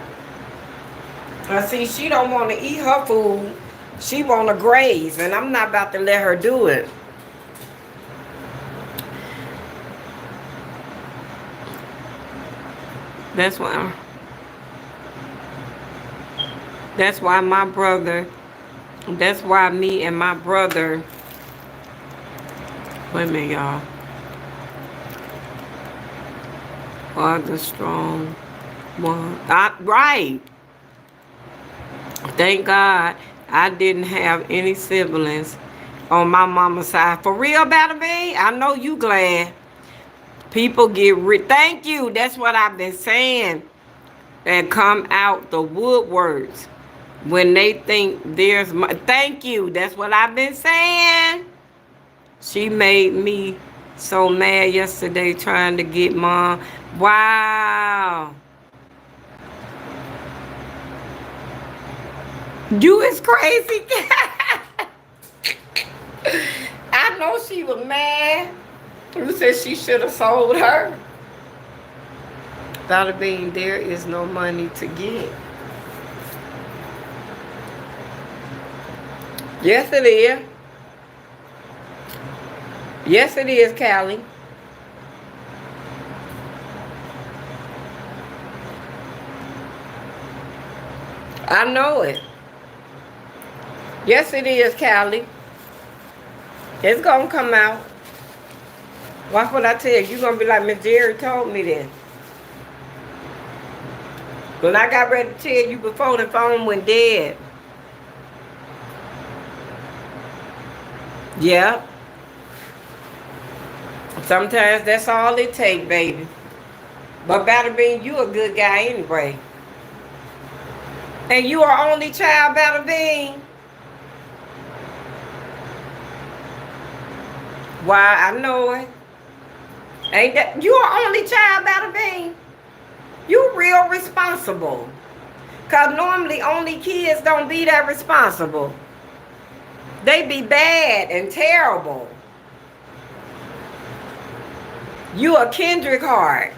See, she don't want to eat her food. She want to graze, and I'm not about to let her do it. That's why. That's why my brother. That's why me and my brother. Wait a minute, y'all. Are the strong one. Right. Thank God I didn't have any siblings on my mama's side. For real, Battle Me? I know you glad. People get thank you. That's what I've been saying. And come out the woodworks when they think there's my thank you. That's what I've been saying. She made me so mad yesterday trying to get mom. Wow. You is crazy. I know she was mad. You said she should have sold her. Bada Bean, there is no money to get. Yes, it is. Yes, it is, Callie. I know it. Yes, it is, Callie. It's gonna come out. Watch what I tell you. You're gonna be like, Miss Gerry told me this. But I got ready to tell you before the phone went dead. Yeah. Sometimes that's all it take, baby. But Battle Bean, you a good guy anyway. And you are only child, Battle Bean. Why, I know it. Ain't that you are only child, Battle Bean? You real responsible. Cause normally only kids don't be that responsible. They be bad and terrible. You a Kendrick Hart.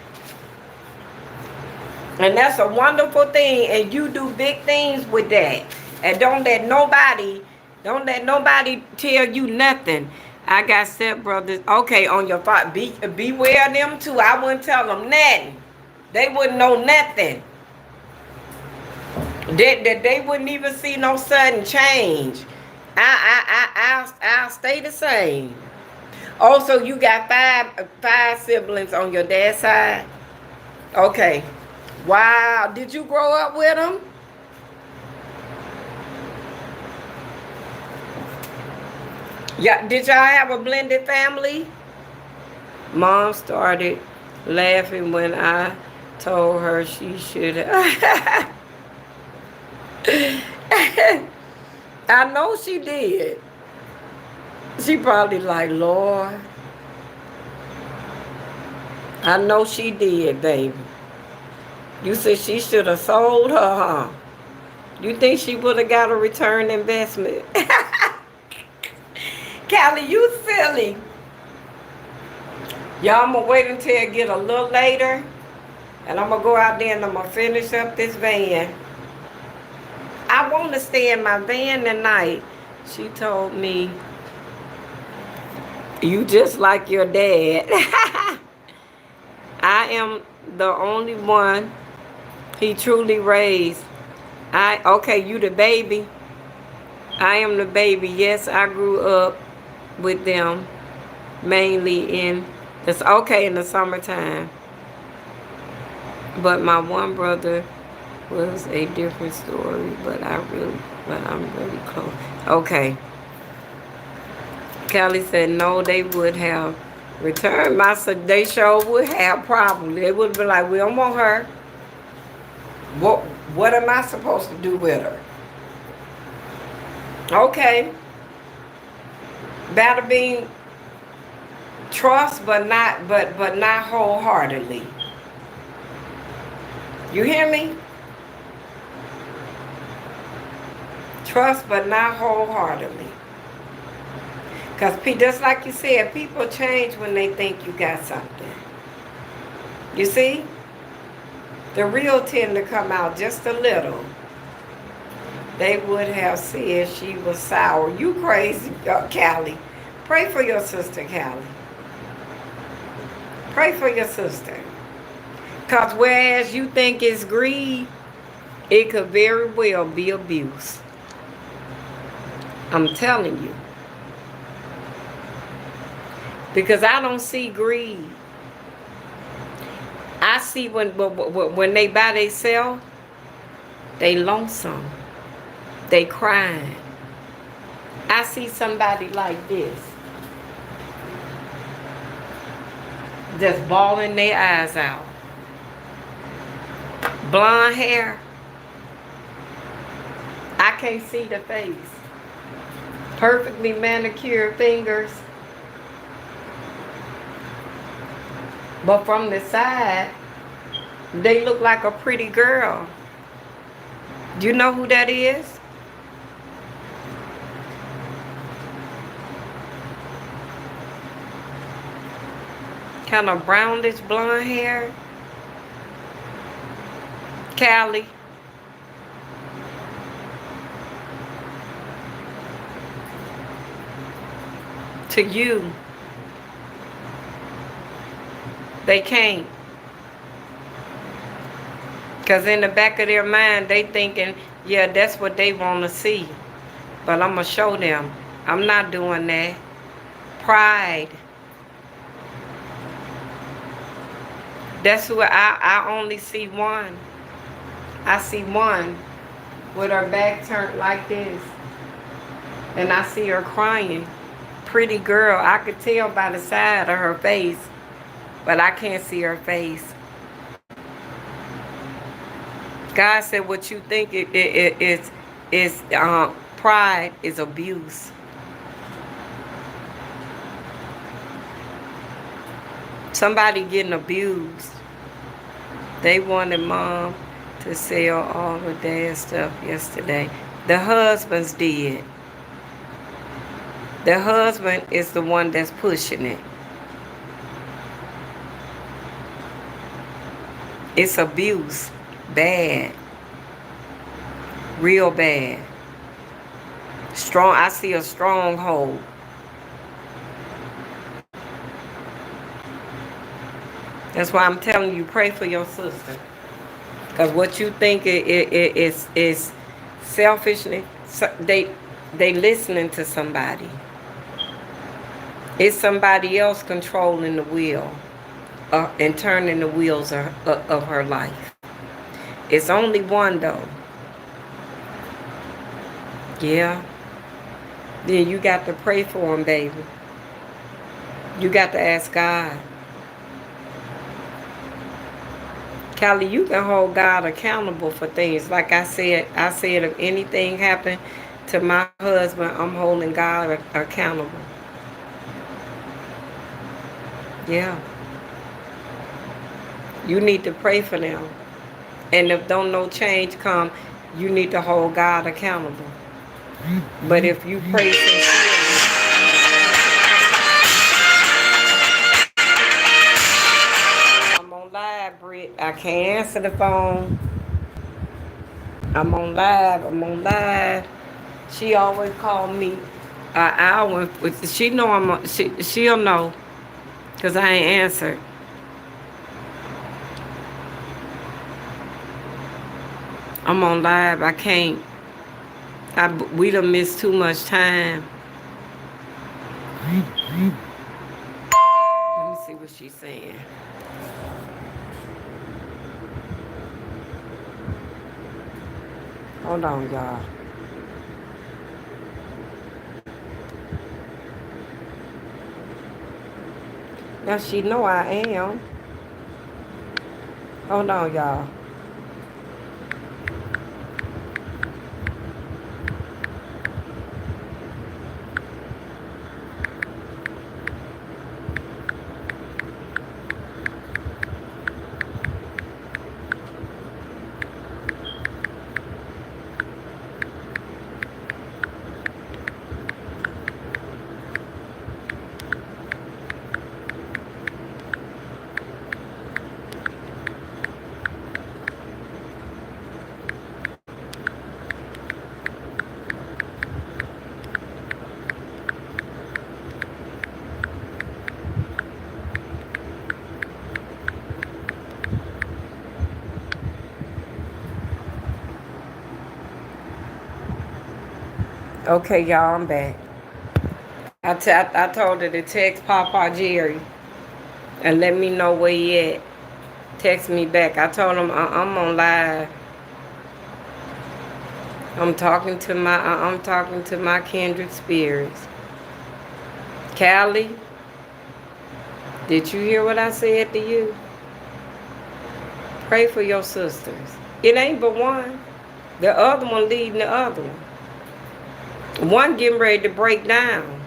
And that's a wonderful thing. And you do big things with that. And don't let nobody tell you nothing. I got stepbrothers. Okay, on your father. Beware of them too. I wouldn't tell them nothing. They wouldn't know nothing. They wouldn't even see no sudden change. I'll stay the same. Also, you got five siblings on your dad's side? Okay. Wow. Did you grow up with them? Yeah. Did y'all have a blended family? Mom started laughing when I told her she should have. I know she did. She probably like, Lord. I know she did, baby. You said she should have sold her, huh? You think she would have got a return investment? Callie, you silly. Y'all, I'm going to wait until it get a little later. And I'm going to go out there and I'm going to finish up this van. I want to stay in my van tonight. She told me, you just like your dad. I am the only one he truly raised. Okay, you the baby. I am the baby. Yes, I grew up with them mainly in the summertime. But my one brother was a different story, but I'm really close. Okay. Kelly said no, they would have returned. They sure would have probably. They would be like, we don't want her. What am I supposed to do with her? Okay. Better be trust, but not wholeheartedly. You hear me? Trust, but not wholeheartedly. Because just like you said, people change when they think you got something. You see? The real tend to come out just a little. They would have said she was sour. You crazy, Callie. Pray for your sister, Callie. Pray for your sister. Because whereas you think it's greed, it could very well be abuse. I'm telling you. Because I don't see greed. I see when they by themselves, they lonesome. They crying. I see somebody like this. Just bawling their eyes out. Blonde hair. I can't see the face. Perfectly manicured fingers. But from the side, they look like a pretty girl. Do you know who that is? Kind of brownish blonde hair. Callie. To you. They can't. Because in the back of their mind, they thinking, yeah, that's what they want to see. But I'm going to show them. I'm not doing that. Pride. That's who I only see one. I see one with her back turned like this. And I see her crying. Pretty girl. I could tell by the side of her face. But I can't see her face. God said what you think is pride is abuse. Somebody getting abused. They wanted mom to sell all the dad's stuff yesterday. The husbands did. The husband is the one that's pushing it. It's abuse. Bad. Real bad. Strong. I see a stronghold. That's why I'm telling you, pray for your sister. Because what you think is selfishly, they listening to somebody. It's somebody else controlling the wheel and turning the wheels of her life. It's only one though. Yeah. Then you got to pray for him, baby. You got to ask God. Callie, you can hold God accountable for things. Like I said if anything happened to my husband, I'm holding God accountable. Yeah. You need to pray for them. And if don't no change come, you need to hold God accountable. But if you pray sincerely, separate. I can't answer the phone. I'm on live. I'm on live. She always call me an hour. She know she'll know because I ain't answered. I'm on live. I can't. We done missed too much time. Let me see what she's saying. Hold on, y'all. Now she know I am. Hold on, y'all. Okay, y'all, I'm back. I told her to text Papa Gerry and let me know where he at. Text me back. I told him I'm on live. I'm talking to my kindred spirits. Callie, did you hear what I said to you? Pray for your sisters. It ain't but one. The other one leading the other one. One getting ready to break down.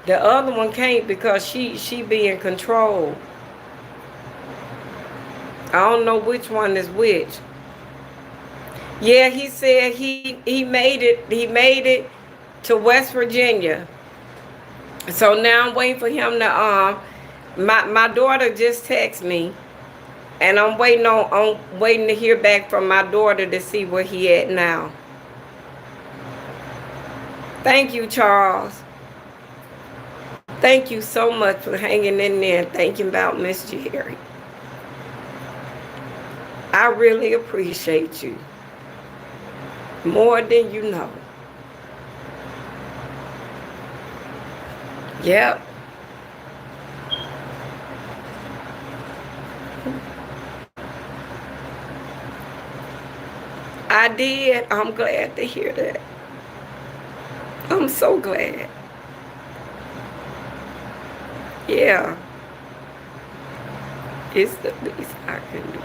The other one can't because she being controlled. I don't know which one is which. Yeah, he said he made it to West Virginia. So now I'm waiting for him to my daughter just texted me, and I'm waiting to hear back from my daughter to see where he at now. Thank you, Charles. Thank you so much for hanging in there and thinking about Miss Gerry. I really appreciate you. More than you know. Yep. I did. I'm glad to hear that. I'm so glad. Yeah. It's the least I can do.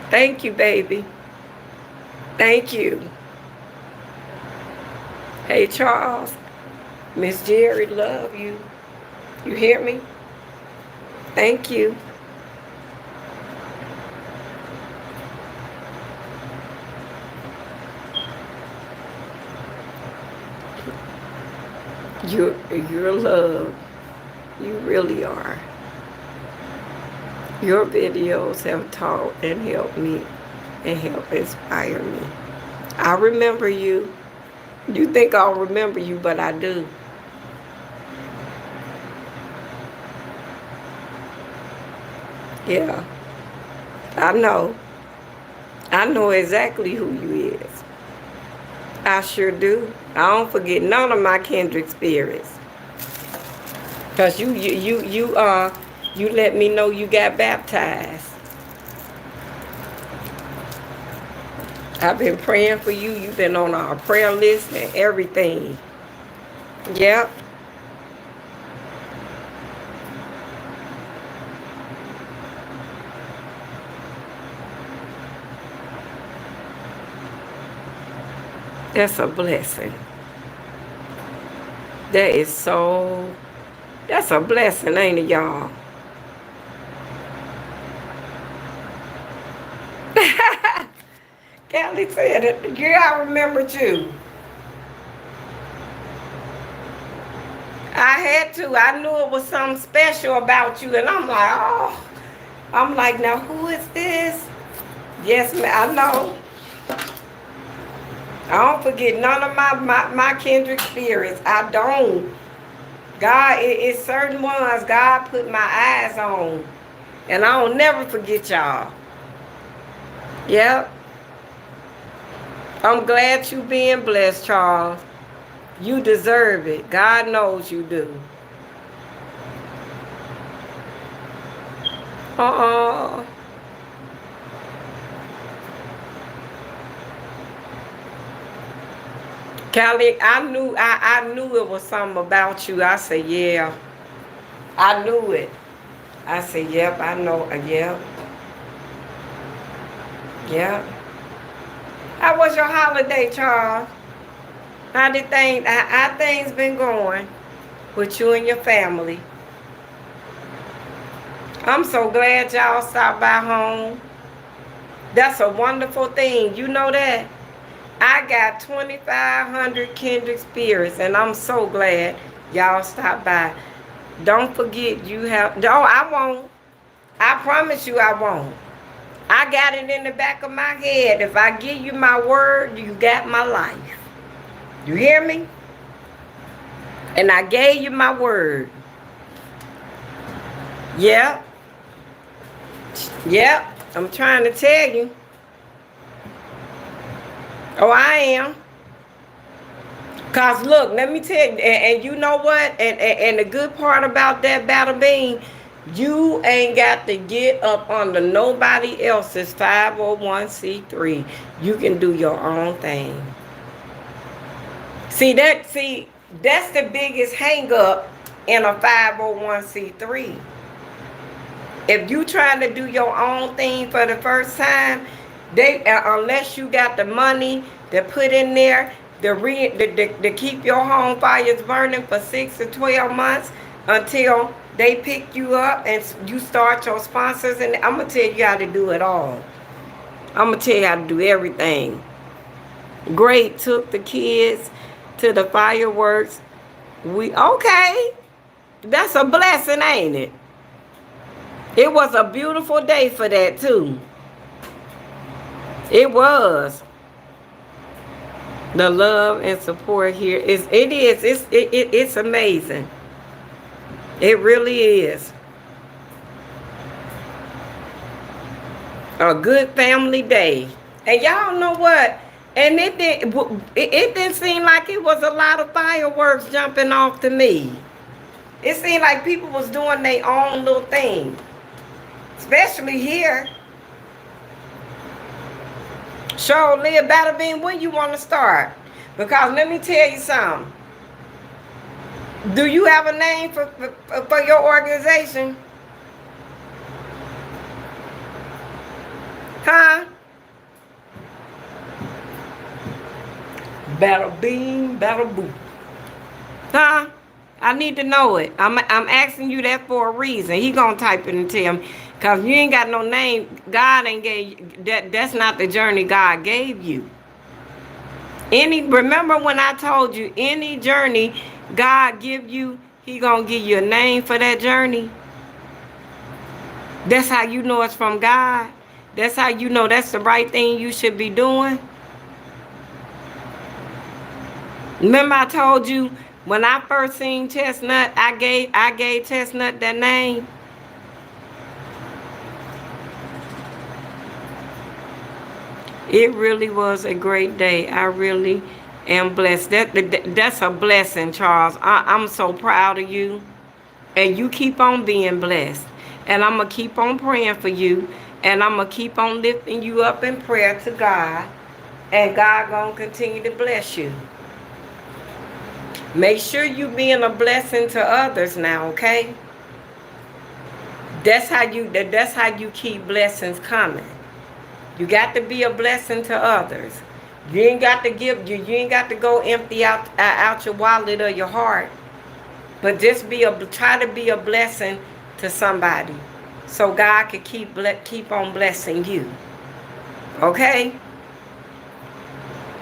Thank you, baby. Thank you. Hey, Charles. Miss Gerry, love you. You hear me? Thank you. You're loved. You really are. Your videos have taught and helped me and helped inspire me. I remember you. You think I'll remember you, but I do. Yeah. I know. I know exactly who you is. I sure do. I don't forget none of my kindred spirits. Cause you let me know you got baptized. I've been praying for you. You've been on our prayer list and everything. Yep. That's a blessing. That's a blessing, ain't it, y'all? Callie said it. Yeah, I remember you. I had to. I knew it was something special about you, and I'm like, oh. I'm like, now who is this? Yes, ma'am, I know. I don't forget none of my kindred spirits. I don't. God, it's certain ones God put my eyes on. And I don't never forget y'all. Yep. I'm glad you being blessed, Charles. You deserve it. God knows you do. Uh-uh. Callie, I knew it was something about you. I said, yeah. I knew it. I said, yep, I know. Yep. Yep. How was your holiday, Charles? How things been going with you and your family? I'm so glad y'all stopped by home. That's a wonderful thing. You know that? I got 2,500 kindred spirits, and I'm so glad y'all stopped by. Don't forget you have... No, I won't. I promise you I won't. I got it in the back of my head. If I give you my word, you got my life. You hear me? And I gave you my word. Yep. Yep. I'm trying to tell you. Oh, I am. Because look, let me tell you, and you know what? And the good part about that, Battle Bean, you ain't got to get up under nobody else's 501c3. You can do your own thing. See, that's the biggest hang up in a 501c3. If you trying to do your own thing for the first time, unless you got the money to put in there to keep your home fires burning for 6 to 12 months until they pick you up and you start your sponsors, and I'm gonna tell you how to do it all. I'm gonna tell you how to do everything. Great, took the kids to the fireworks. Okay, that's a blessing, ain't it? It was a beautiful day for that too. It was. The love and support here it's amazing. It really is. A good family day. And y'all know what? And it didn't seem like it was a lot of fireworks jumping off to me. It seemed like people was doing their own little thing. Especially here. Show Leah Battle Bean, when you want to start? Because let me tell you something. Do you have a name for your organization? Huh? Battle Bean, Battle Boo. Huh? I need to know it. I'm asking you that for a reason. He gonna type it and tell me. Because you ain't got no name. God ain't gave that's not the journey God gave you. Remember when I told you any journey God give you, he gonna give you a name for that journey? That's how you know it's from God. That's how you know that's the right thing you should be doing. Remember I told you when I first seen Chestnut, I gave Chestnut that name. It really was a great day. I really am blessed. That's a blessing, Charles. I'm so proud of you. And you keep on being blessed. And I'm going to keep on praying for you. And I'm going to keep on lifting you up in prayer to God. And God going to continue to bless you. Make sure you being a blessing to others now, okay? That's how you keep blessings coming. You got to be a blessing to others. You ain't got to you ain't got to go empty out your wallet or your heart. But just try to be a blessing to somebody. So God can keep on blessing you. Okay?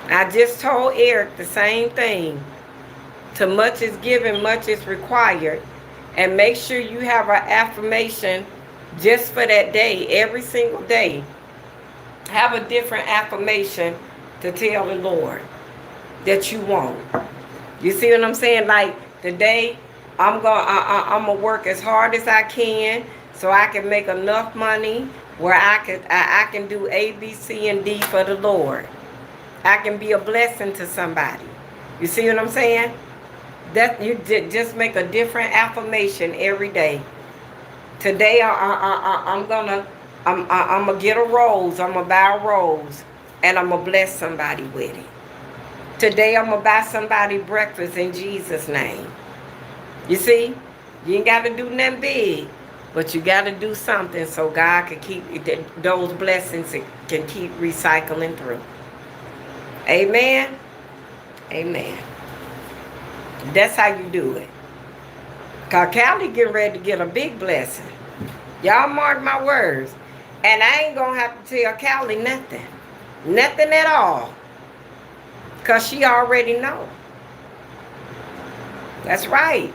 I just told Eric the same thing. To much is given, much is required. And make sure you have an affirmation Just for that day, every single day, have a different affirmation to tell the Lord that you want. You see what I'm saying? Like today, I'm gonna work as hard as I can so I can make enough money where I can do A, B, C, and D for the Lord. I can be a blessing to somebody. You see what I'm saying? That you just make a different affirmation every day. Today I'm gonna get a rose. I'm gonna buy a rose, and I'm gonna bless somebody with it. Today I'm gonna buy somebody breakfast in Jesus' name. You see, you ain't got to do nothing big, but you got to do something so God can keep those blessings can keep recycling through. Amen. Amen. That's how you do it. Cause Callie getting ready to get a big blessing. Y'all mark my words. And I ain't gonna have to tell Callie nothing. Nothing at all. Cause she already know. That's right.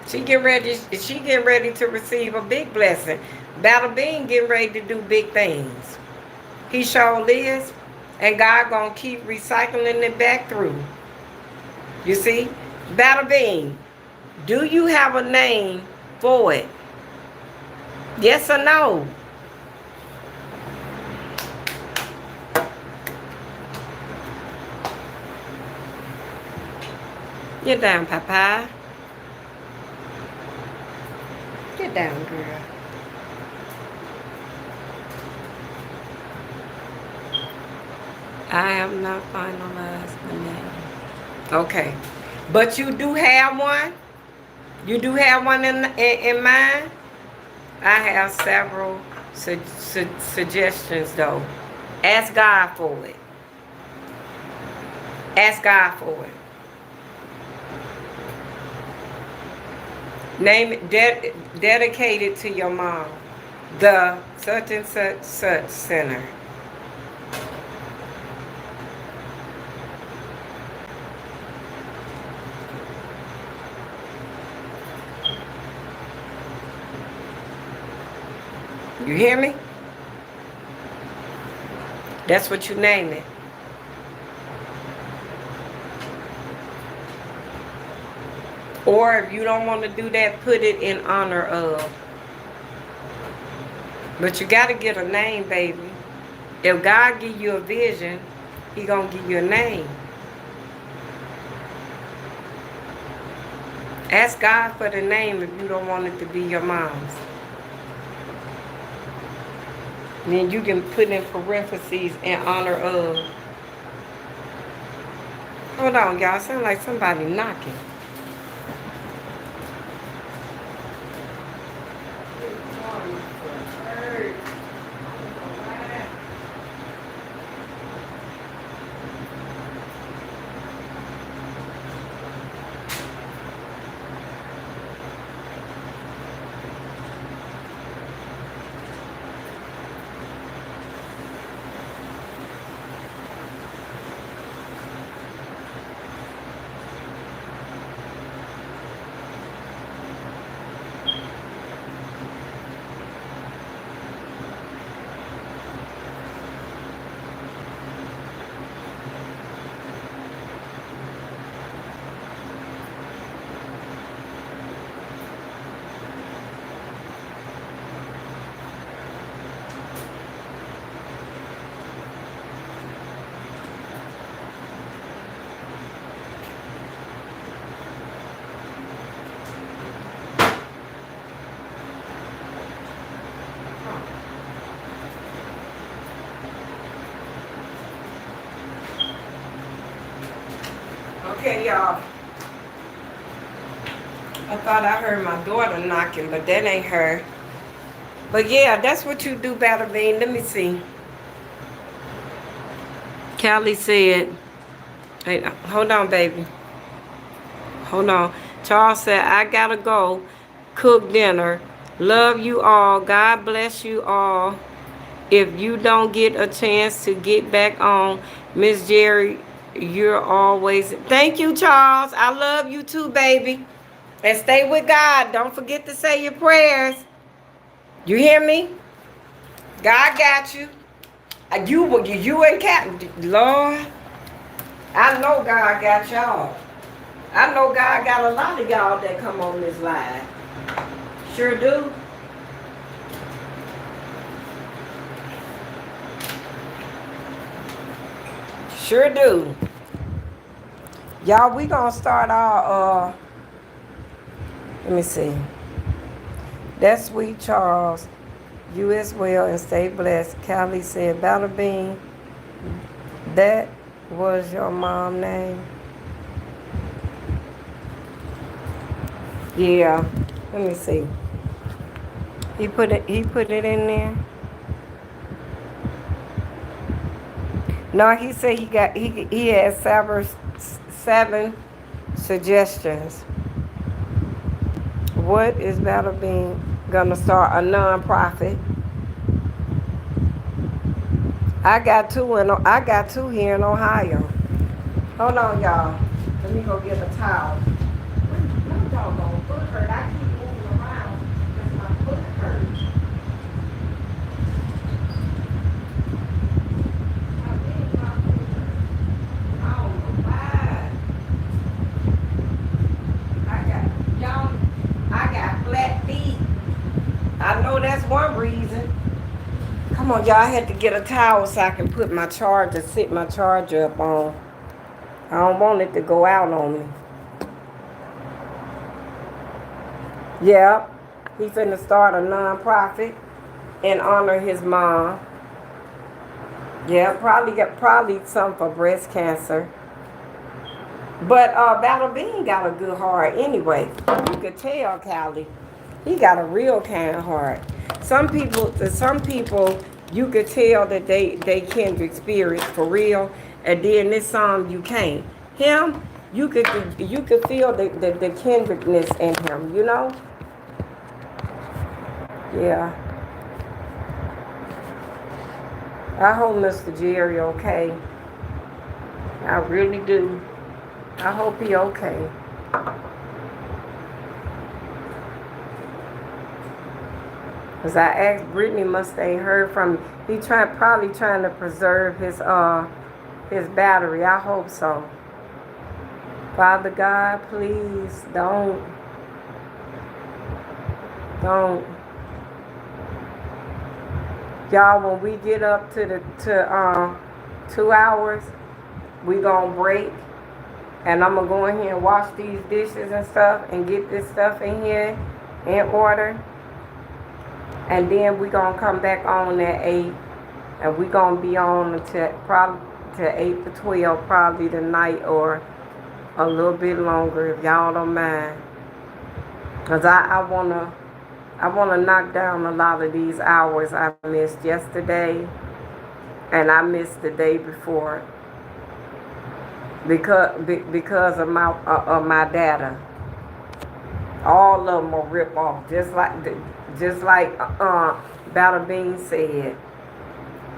She getting ready to receive a big blessing. Battle Bean getting ready to do big things. He sure is. And God gonna keep recycling it back through. You see? Battle Bean, do you have a name for it? Yes or no? Get down, Papa. Get down, girl. I have not finalized the name. Okay. But you do have one? You do have one in mind? I have several suggestions, though. Ask God for it. Ask God for it. Name it, dedicated to your mom. The such and such center. You hear me? That's what you name it. Or if you don't want to do that, put it in honor of. But you got to get a name, baby. If God give you a vision, He gonna give you a name. Ask God for the name if you don't want it to be your mom's. And then you can put in parentheses in honor of. Hold on, y'all. Sound like somebody knocking. Okay, y'all. I thought I heard my daughter knocking, but that ain't her. But yeah, that's what you do, Battle Bean. Let me see. Callie said, hey, hold on, baby. Hold on. Charles said, I gotta go cook dinner. Love you all. God bless you all. If you don't get a chance to get back on, Miss Gerry, you're always... Thank you, Charles. I love you too, baby. And stay with God. Don't forget to say your prayers. You hear me? God got you. You and Captain. Lord, I know God got y'all. I know God got a lot of y'all that come on this line. Sure do. Sure do. Y'all, we gonna start our let me see. That's Sweet Charles. You as well and stay blessed. Callie said, Battle Bean, that was your mom name? Yeah. Let me see. He put it in there. No, he said he had seven suggestions. What is Battle Bean gonna start? A non-profit. I got two here in Ohio. Hold on, y'all. Let me go get a towel. What y'all gonna foot hurt? I keep moving around because my foot hurts. I got flat feet. I know that's one reason. Come on, y'all. I had to get a towel so I can put sit my charger up on. I don't want it to go out on me. Yep. He finna start a non-profit and honor his mom. Yeah, probably something for breast cancer. But Battle Bean got a good heart anyway. You could tell, Callie. He got a real kind heart. Some people, you could tell that they kindred spirits for real. And then this song, you can't. Him, you could feel the kindredness in him, you know? Yeah. I hope Mr. Gerry okay. I really do. I hope he okay. Cause I asked Brittany, must they heard from he probably trying to preserve his battery. I hope so. Father God, please don't. Y'all, when we get up to 2 hours, we gonna break. And I'm gonna go in here and wash these dishes and stuff and get this stuff in here in order. And then we gonna come back on at 8. And we gonna be on until probably to 8 to 12 probably tonight or a little bit longer if y'all don't mind. Cause I wanna knock down a lot of these hours I missed yesterday and I missed the day before because of my data. All of them will rip off, just like Battle Bean said.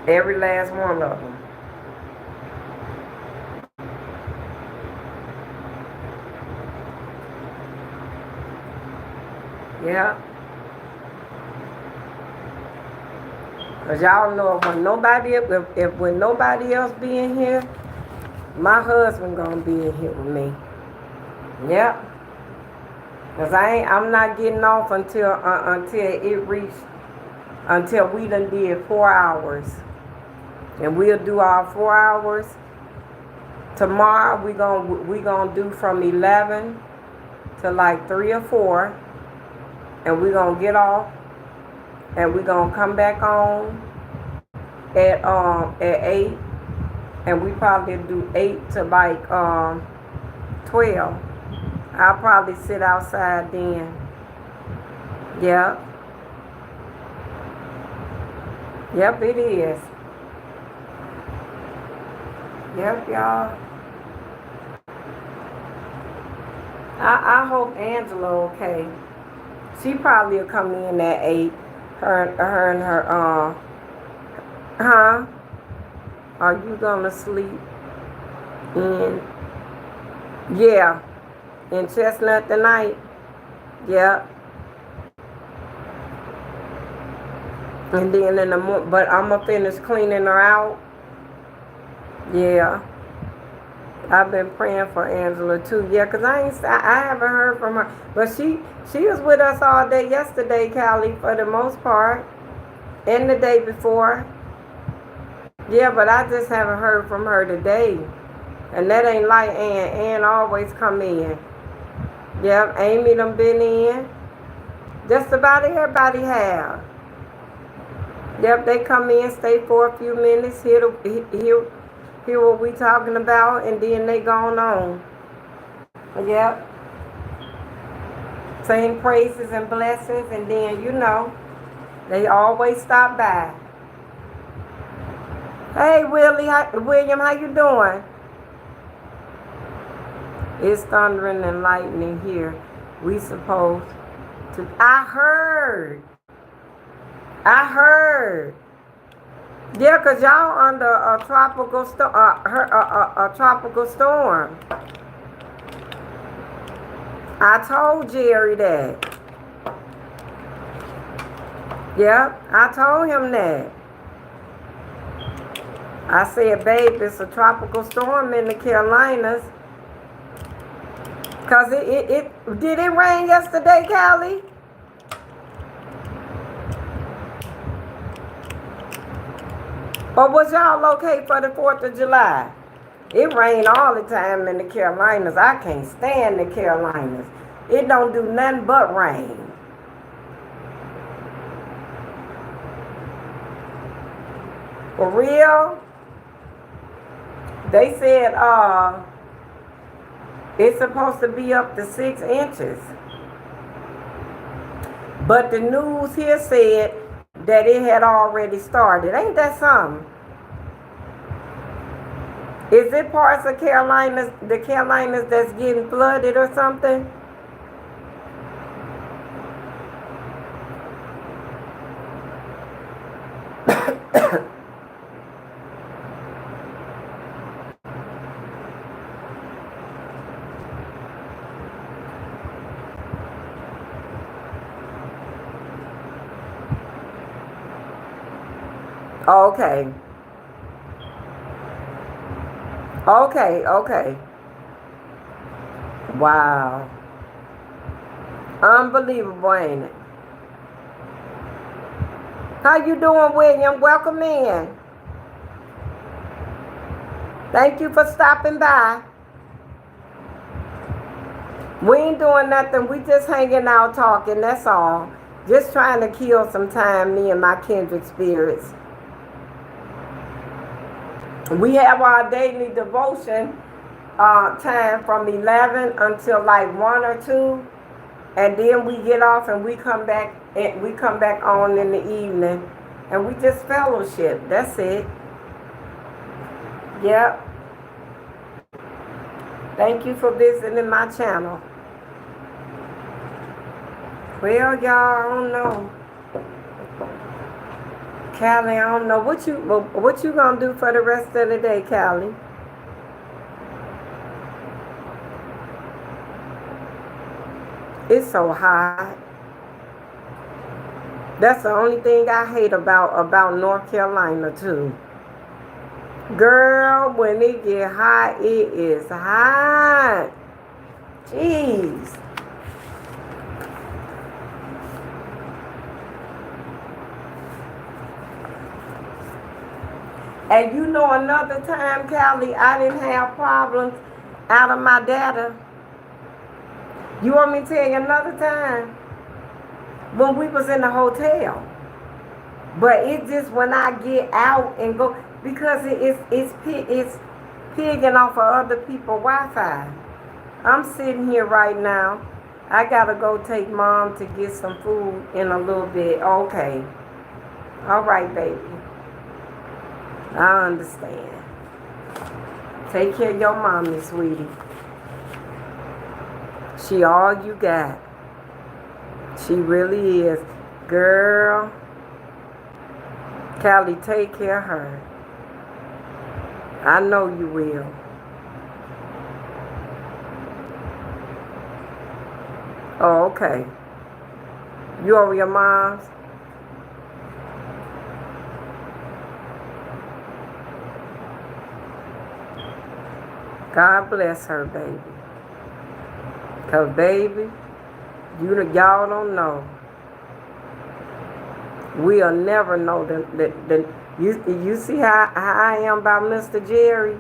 Every last one of them. Yeah. Cause y'all know when nobody else be in here, my husband gonna be in here with me. Yep. Cause I'm not getting off until we done did 4 hours. And we'll do our 4 hours. Tomorrow we gonna do from 11 to like 3 or 4. And we gonna get off. And we gonna come back on at 8. And we probably do 8 to like 12. I'll probably sit outside then. Yep. Yep, it is. Yep, y'all. I hope Angela okay. She probably will come in at 8. Her and her huh? Are you gonna sleep in? Yeah. In Chestnut tonight? Yep. And then in the morning, but I'm going to finish cleaning her out. Yeah. I've been praying for Angela too. Yeah, 'cause I haven't heard from her. But she was with us all day yesterday, Callie, for the most part. And the day before. Yeah, but I just haven't heard from her today. And that ain't like Ann. Ann always come in. Yep, Amy done been in. Just about everybody have. Yep, they come in, stay for a few minutes, hear what we talking about, and then they gone on. Yep. Saying praises and blessings, and then, they always stop by. Hey, William, how you doing? It's thundering and lightning here. We supposed to. I heard. Yeah, 'cause y'all under a tropical storm. A tropical storm. I told Gerry that. Yep, I told him that. I said, babe, it's a tropical storm in the Carolinas. 'Cause it did it rain yesterday, Callie? Or was y'all okay for the 4th of July? It rained all the time in the Carolinas. I can't stand the Carolinas. It don't do nothing but rain. For real? They said it's supposed to be up to 6 inches. But the news here said that it had already started. Ain't that something? Is it parts of the Carolinas that's getting flooded or something? Okay. Okay. Wow. Unbelievable, ain't it? How you doing, William? Welcome in. Thank you for stopping by. We ain't doing nothing. We just hanging out talking, that's all. Just trying to kill some time, me and my kindred spirits. We have our daily devotion time from 11 until like 1 or 2. And then we get off and we come back on in the evening. And we just fellowship. That's it. Yep. Thank you for visiting my channel. Well, y'all, I don't know. Callie, I don't know. What you gonna do for the rest of the day, Callie? It's so hot. That's the only thing I hate about North Carolina, too. Girl, when it get hot, it is hot. Jeez. And you know another time, Callie, I didn't have problems out of my data. You want me to tell you another time? When we was in the hotel. But it's just when I get out and go, because it's pigging off of other people's Wi-Fi. I'm sitting here right now. I gotta go take Mom to get some food in a little bit. Okay. All right, baby. I understand. Take care of your mommy, sweetie. She all you got. She really is. Girl. Callie, take care of her. I know you will. Oh, okay. You over your mom's? God bless her, baby. Because, baby, y'all don't know. We'll never know you see how I am about Mr. Gerry?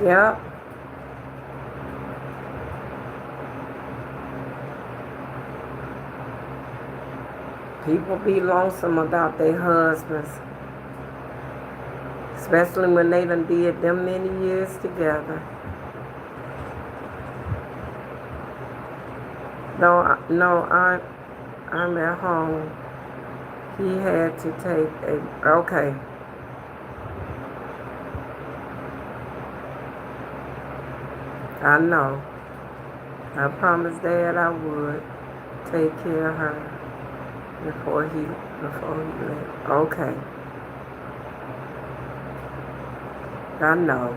Yep. People be lonesome about their husbands. Especially when they done did them many years together. No, I'm at home. He had to take okay. I know. I promised Dad I would take care of her before he left. Okay. I know.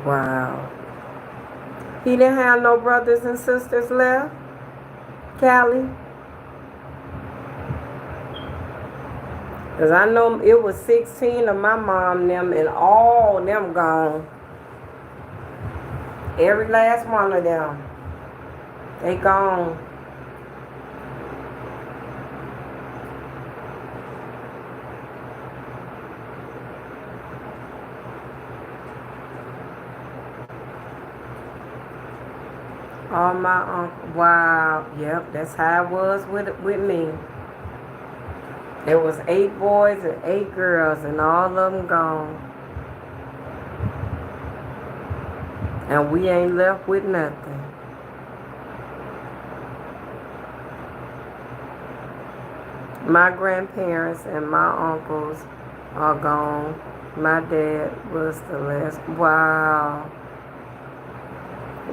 Wow. He didn't have no brothers and sisters left? Callie? Because I know it was 16 of my mom and them, and all them gone. Every last one of them. They gone. All my uncle. Wow. Yep, that's how it was with me. There was 8 boys and 8 girls, and all of them gone. And we ain't left with nothing. My grandparents and my uncles are gone. My dad was the last. Wow.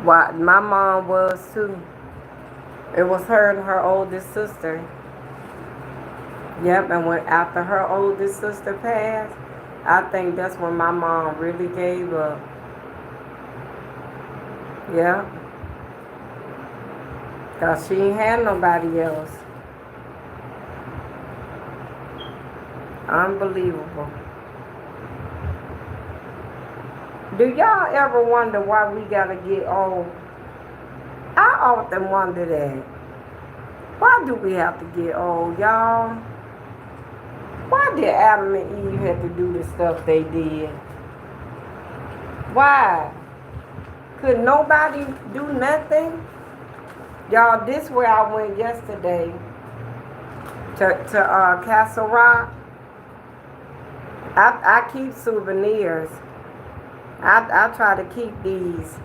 Wow. My mom was too. It was her and her oldest sister. Yep, and after her oldest sister passed, I think that's when my mom really gave up. Yeah. Because she ain't had nobody else. Unbelievable. Do y'all ever wonder why we gotta get old? I often wonder that. Why do we have to get old, y'all? Why did Adam and Eve have to do the stuff they did? Why? Could nobody do nothing? Y'all, this where I went yesterday to Castle Rock. I keep souvenirs. I try to keep these.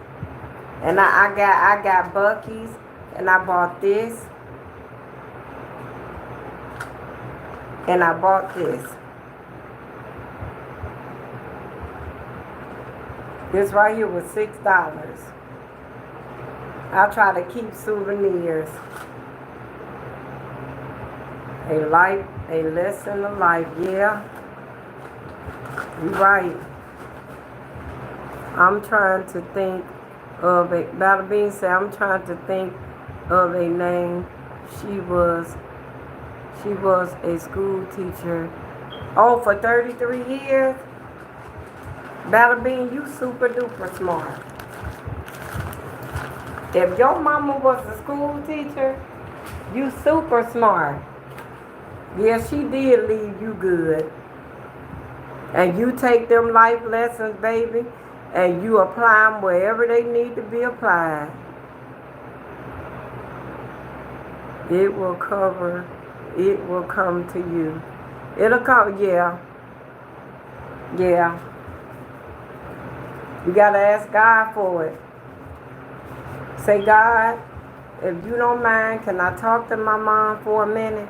And I got Buc-ee's, and I bought this. And I bought this. This right here was $6. I try to keep souvenirs. A lesson of life, yeah. You're right. I'm trying to think of a, Bada Bean said, I'm trying to think of a name. She was a school teacher. Oh, for 33 years? Bada Bean, you super duper smart. If your mama was a school teacher, you super smart. Yeah, she did leave you good. And you take them life lessons, baby, and you apply them wherever they need to be applied. It will come to you. It'll come, yeah. Yeah. You gotta ask God for it. Say, God, if you don't mind, can I talk to my mom for a minute?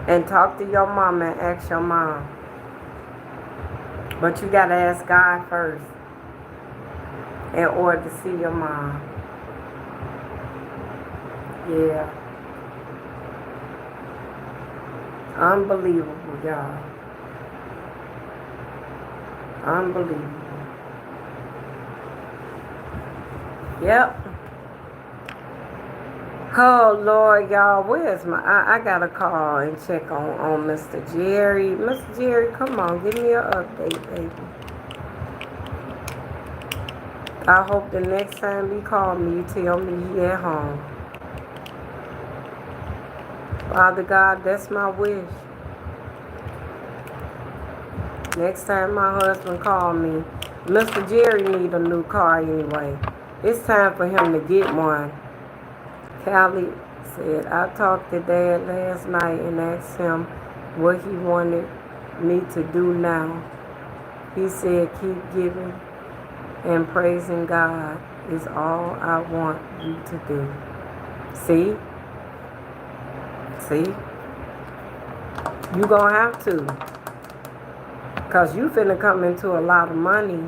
And talk to your mama and ask your mom. But you gotta ask God first in order to see your mom. Yeah. Unbelievable, y'all. Unbelievable. Yep. Oh, Lord, y'all, where's my... I got to call and check on Mr. Gerry. Mr. Gerry, come on, give me an update, baby. I hope the next time you call me, you tell me he at home. Father God, that's my wish. Next time my husband call me, Mr. Gerry need a new car anyway. It's time for him to get one. Callie said, I talked to Dad last night and asked him what he wanted me to do now. He said, keep giving and praising God is all I want you to do. See? See? You gonna have to. Because you finna come into a lot of money.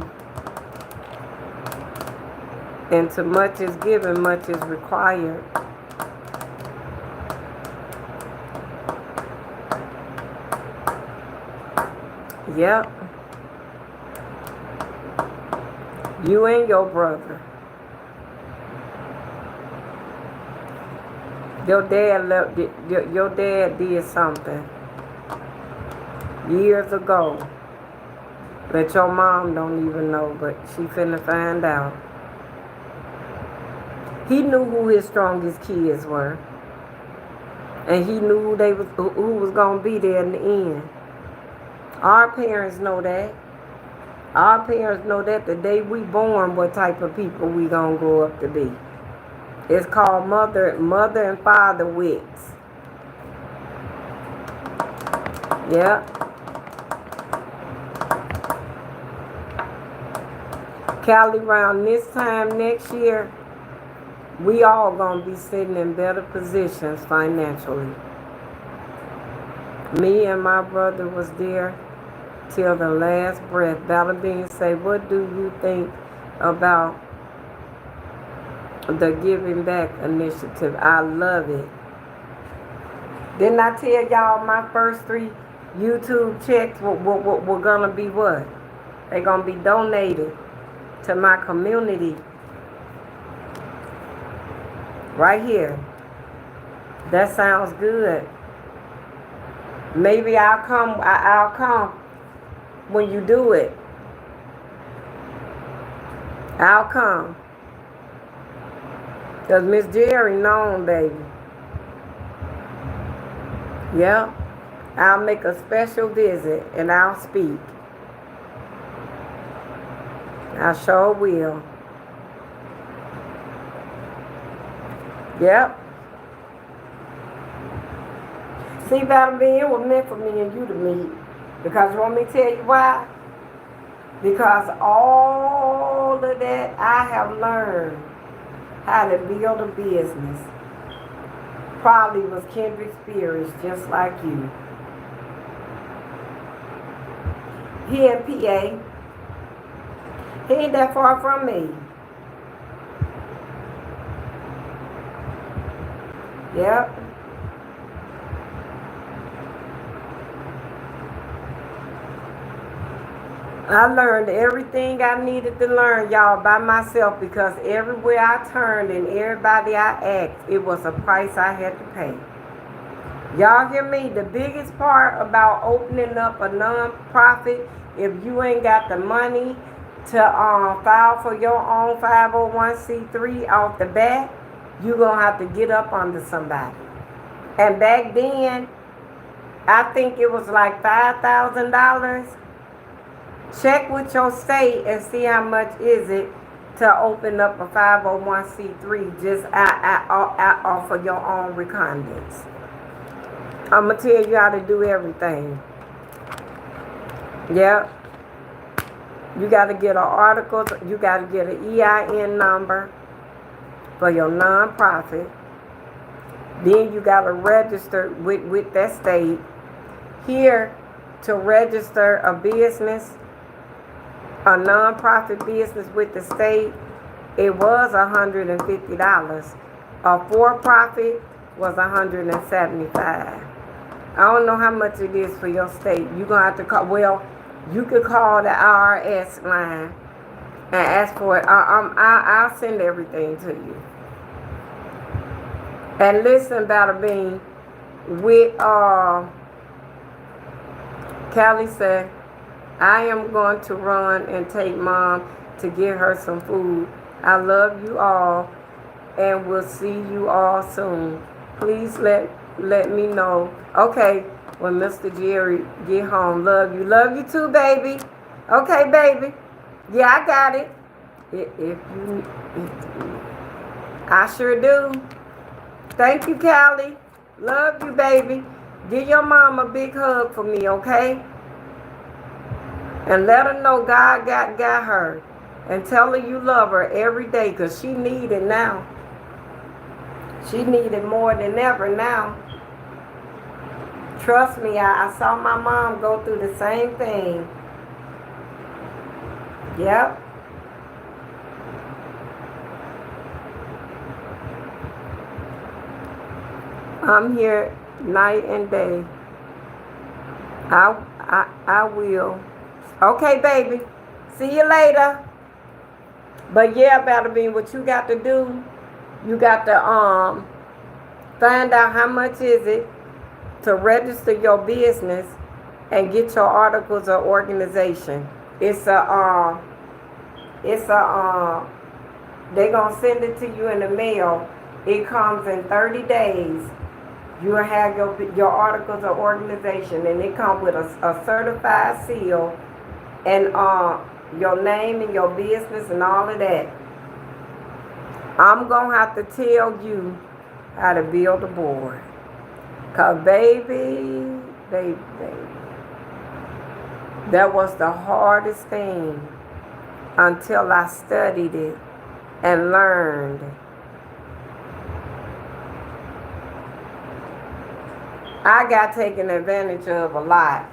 And to much is given, much is required. Yep. You and your brother. Your dad did something years ago that your mom don't even know, but she finna find out. He knew who his strongest kids were. And he knew who was gonna be there in the end. Our parents know that. Our parents know that the day we born, what type of people we gonna grow up to be. It's called mother and father wits. Yeah. Callie, around this time next year, we all gonna be sitting in better positions financially. Me and my brother was there till the last breath. Balladine say, what do you think about the Giving Back initiative? I love it. Didn't I tell y'all my first 3 YouTube checks were gonna be what? They're gonna be donated to my community. Right here. That sounds good. Maybe I'll come when you do it. I'll come. Because Miss Gerry known, baby. Yep. I'll make a special visit and I'll speak. I sure will. Yep. See, Valerie, it was meant for me and you to meet. Because you want me to tell you why? Because all of that I have learned how to build a business probably was kindred spirits just like you. He in PA. He ain't that far from me. Yep. I learned everything I needed to learn, y'all, by myself, because everywhere I turned and everybody I asked, it was a price I had to pay. Y'all hear me? The biggest part about opening up a non-profit, if you ain't got the money to file for your own 501c3 off the bat, you're going to have to get up under somebody. And back then, I think it was like $5,000. Check with your state and see how much is it to open up a 501c3 just off of your own recognizance. I'm going to tell you how to do everything. Yep. You got to get an article. You got to get an EIN number for your nonprofit. Then you got to register with that state. Here, to register a business, a nonprofit business with the state, it was $150. A for-profit was $175. I don't know how much it is for your state. You're going to have to call, well, you could call the IRS line and ask for it. I'll send everything to you. And listen, Bada Bean, with Callie said, I am going to run and take mom to get her some food. I love you all and will see you all soon. Please let me know. Okay, when Mr. Gerry get home. Love you. Love you too, baby. Okay, baby. Yeah, I got it. If you, I sure do. Thank you, Callie. Love you, baby. Give your mom a big hug for me, okay? And let her know God got her. And tell her you love her every day because she need it now. She need it more than ever now. Trust me, I saw my mom go through the same thing. Yep. I'm here night and day. I will. Okay, baby. See you later. But yeah, Bada Bean, what you got to do, you got to find out how much is it to register your business and get your articles of organization. It's a they gonna send it to you in the mail. It comes in 30 days. You'll have your articles of organization, and it comes with a certified seal and your name and your business and all of that. I'm gonna have to tell you how to build a board. Cause baby, that was the hardest thing until I studied it and learned. I got taken advantage of a lot.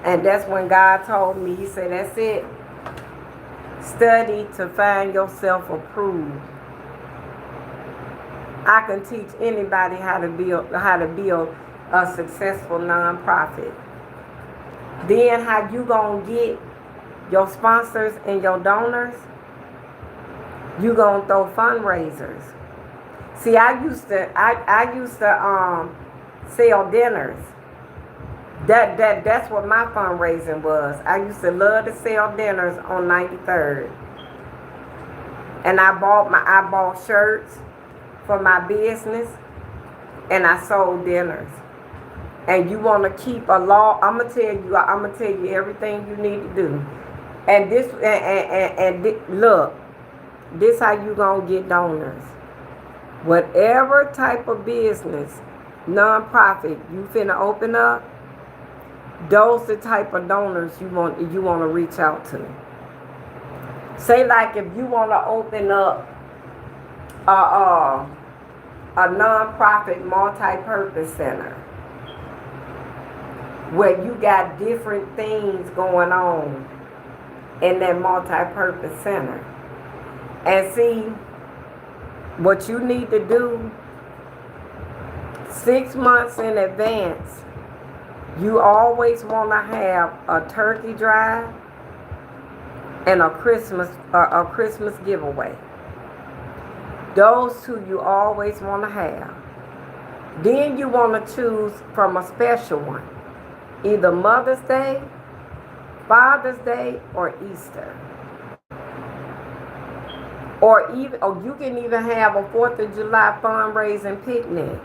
And that's when God told me, he said, that's it. Study to find yourself approved. I can teach anybody how to build a successful nonprofit. Then how you gonna get your sponsors and your donors? You gonna throw fundraisers. See, I used to sell dinners. That's what my fundraising was. I used to love to sell dinners on 93rd. And I bought shirts for my business and I sold dinners. And you want to keep a law, I'm gonna tell you everything you need to do. And look, this how you gonna get donors. Whatever type of business, nonprofit you finna open up, those the type of donors you want to reach out to. Say like if you want to open up a nonprofit multi-purpose center where you got different things going on in that multi-purpose center. And see, what you need to do 6 months in advance, you always want to have a turkey drive and a Christmas giveaway. Those two you always want to have. Then you want to choose from a special one. Either Mother's Day, Father's Day, or Easter. Or you can even have a 4th of July fundraising picnic.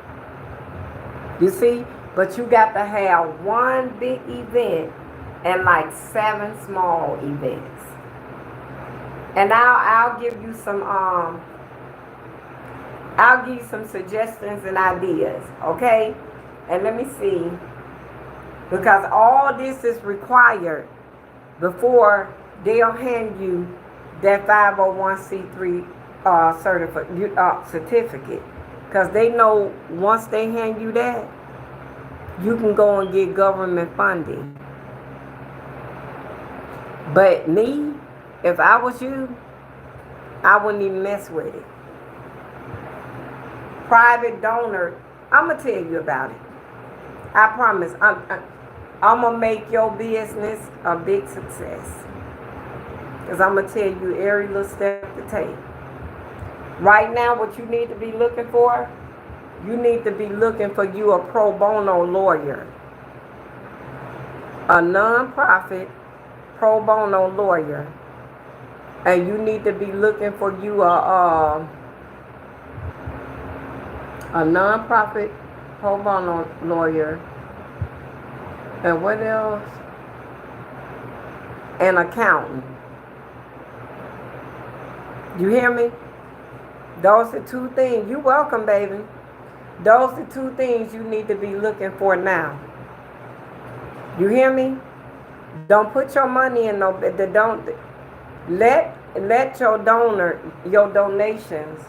You see? But you got to have one big event and like 7 small events. And I'll give you some suggestions and ideas, okay? And let me see. Because all this is required before they'll hand you that 501c3 certificate. Because they know once they hand you that, you can go and get government funding. But me, if I was you, I wouldn't even mess with it. Private donor, I'm going to tell you about it. I promise. I'm going to make your business a big success. Because I'm going to tell you every little step to take. Right now, what you need to be looking for You need to be looking for you a pro bono lawyer, a non-profit pro bono lawyer, and you need to be looking for you a non-profit pro bono lawyer, and what else? An accountant. You hear me? Those are two things. You welcome, baby. Those are two things you need to be looking for now. You hear me? Don't put your money in no. Don't let your donations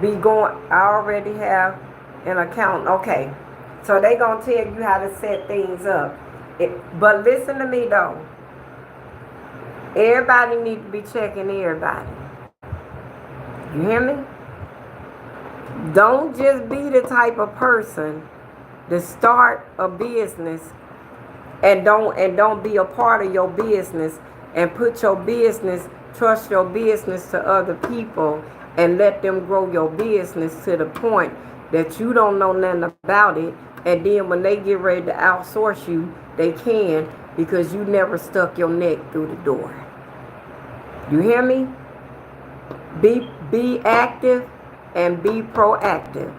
be going. I already have an account. Okay, so they gonna tell you how to set things up. But listen to me though. Everybody need to be checking everybody. You hear me? Don't just be the type of person to start a business and don't be a part of your business and put your business, trust your business to other people and let them grow your business to the point that you don't know nothing about it, and then when they get ready to outsource you, they can, because you never stuck your neck through the door. You hear me? Be active and be proactive.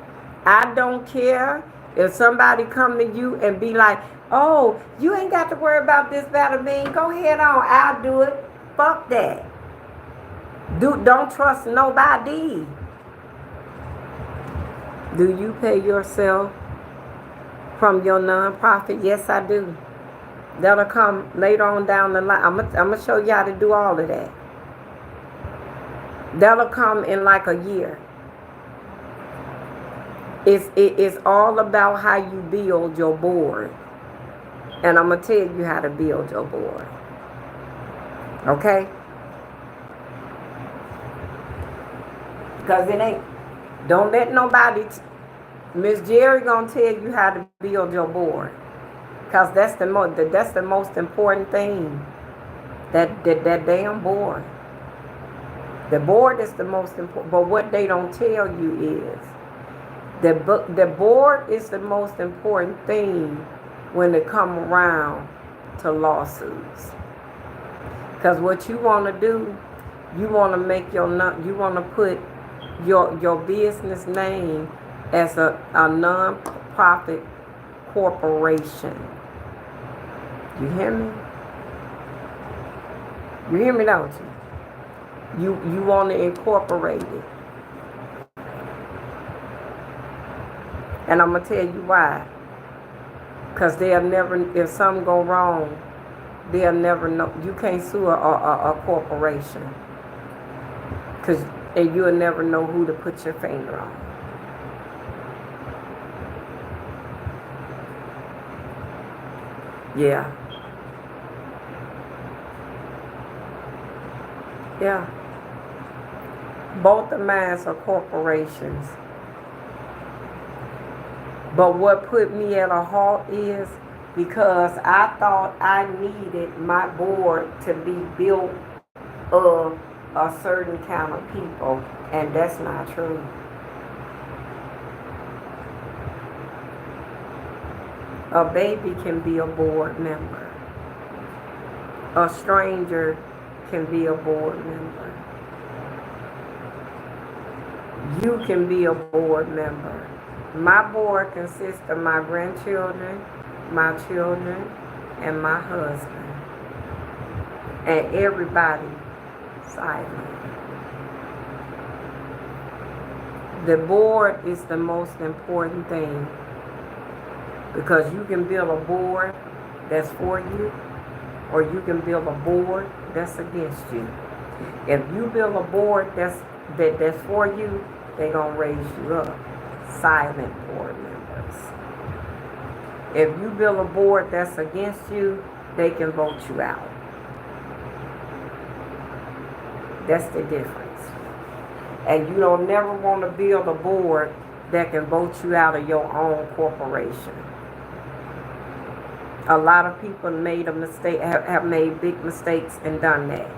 I don't care if somebody come to you and be like, oh, you ain't got to worry about this battle bean. Go ahead on. I'll do it. Fuck that. Don't trust nobody. Do you pay yourself from your nonprofit? Yes, I do. That'll come later on down the line. I'm gonna show you how to do all of that. That'll come in like a year. It's all about how you build your board. And I'm going to tell you how to build your board. Okay? Because it ain't. Don't let nobody. Miss Gerry going to tell you how to build your board. Because that's the most important thing. That damn board. The board is the most important. But what they don't tell you is the board is the most important thing when it come around to lawsuits. Because what you want to do, you want to make you want to put your business name as a non-profit corporation. You hear me? You hear me, don't you? You want to incorporate it. And I'm going to tell you why. Because they'll never, if something go wrong, they'll never know. You can't sue a corporation. And you'll never know who to put your finger on. Yeah. Yeah. Both of mine are corporations. But what put me at a halt is because I thought I needed my board to be built of a certain kind of people, and that's not true. A baby can be a board member. A stranger can be a board member. You can be a board member. My board consists of my grandchildren, my children, and my husband. And everybody silent. The board is the most important thing, because you can build a board that's for you, or you can build a board that's against you. If you build a board that's for you, they're going to raise you up. Silent board members. If you build a board that's against you, they can vote you out. That's the difference. And you don't never want to build a board that can vote you out of your own corporation. A lot of people made a mistake, have made big mistakes and done that.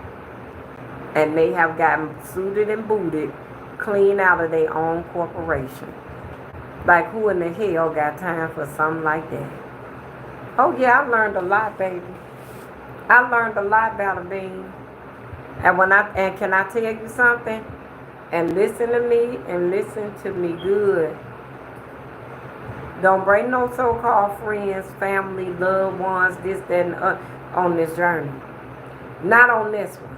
And they have gotten suited and booted clean out of their own corporation. Like, who in the hell got time for something like that? Oh, yeah, I learned a lot, baby. I learned a lot about a bean. And can I tell you something? And listen to me and listen to me good. Don't bring no so-called friends, family, loved ones, this, that, and on this journey. Not on this one.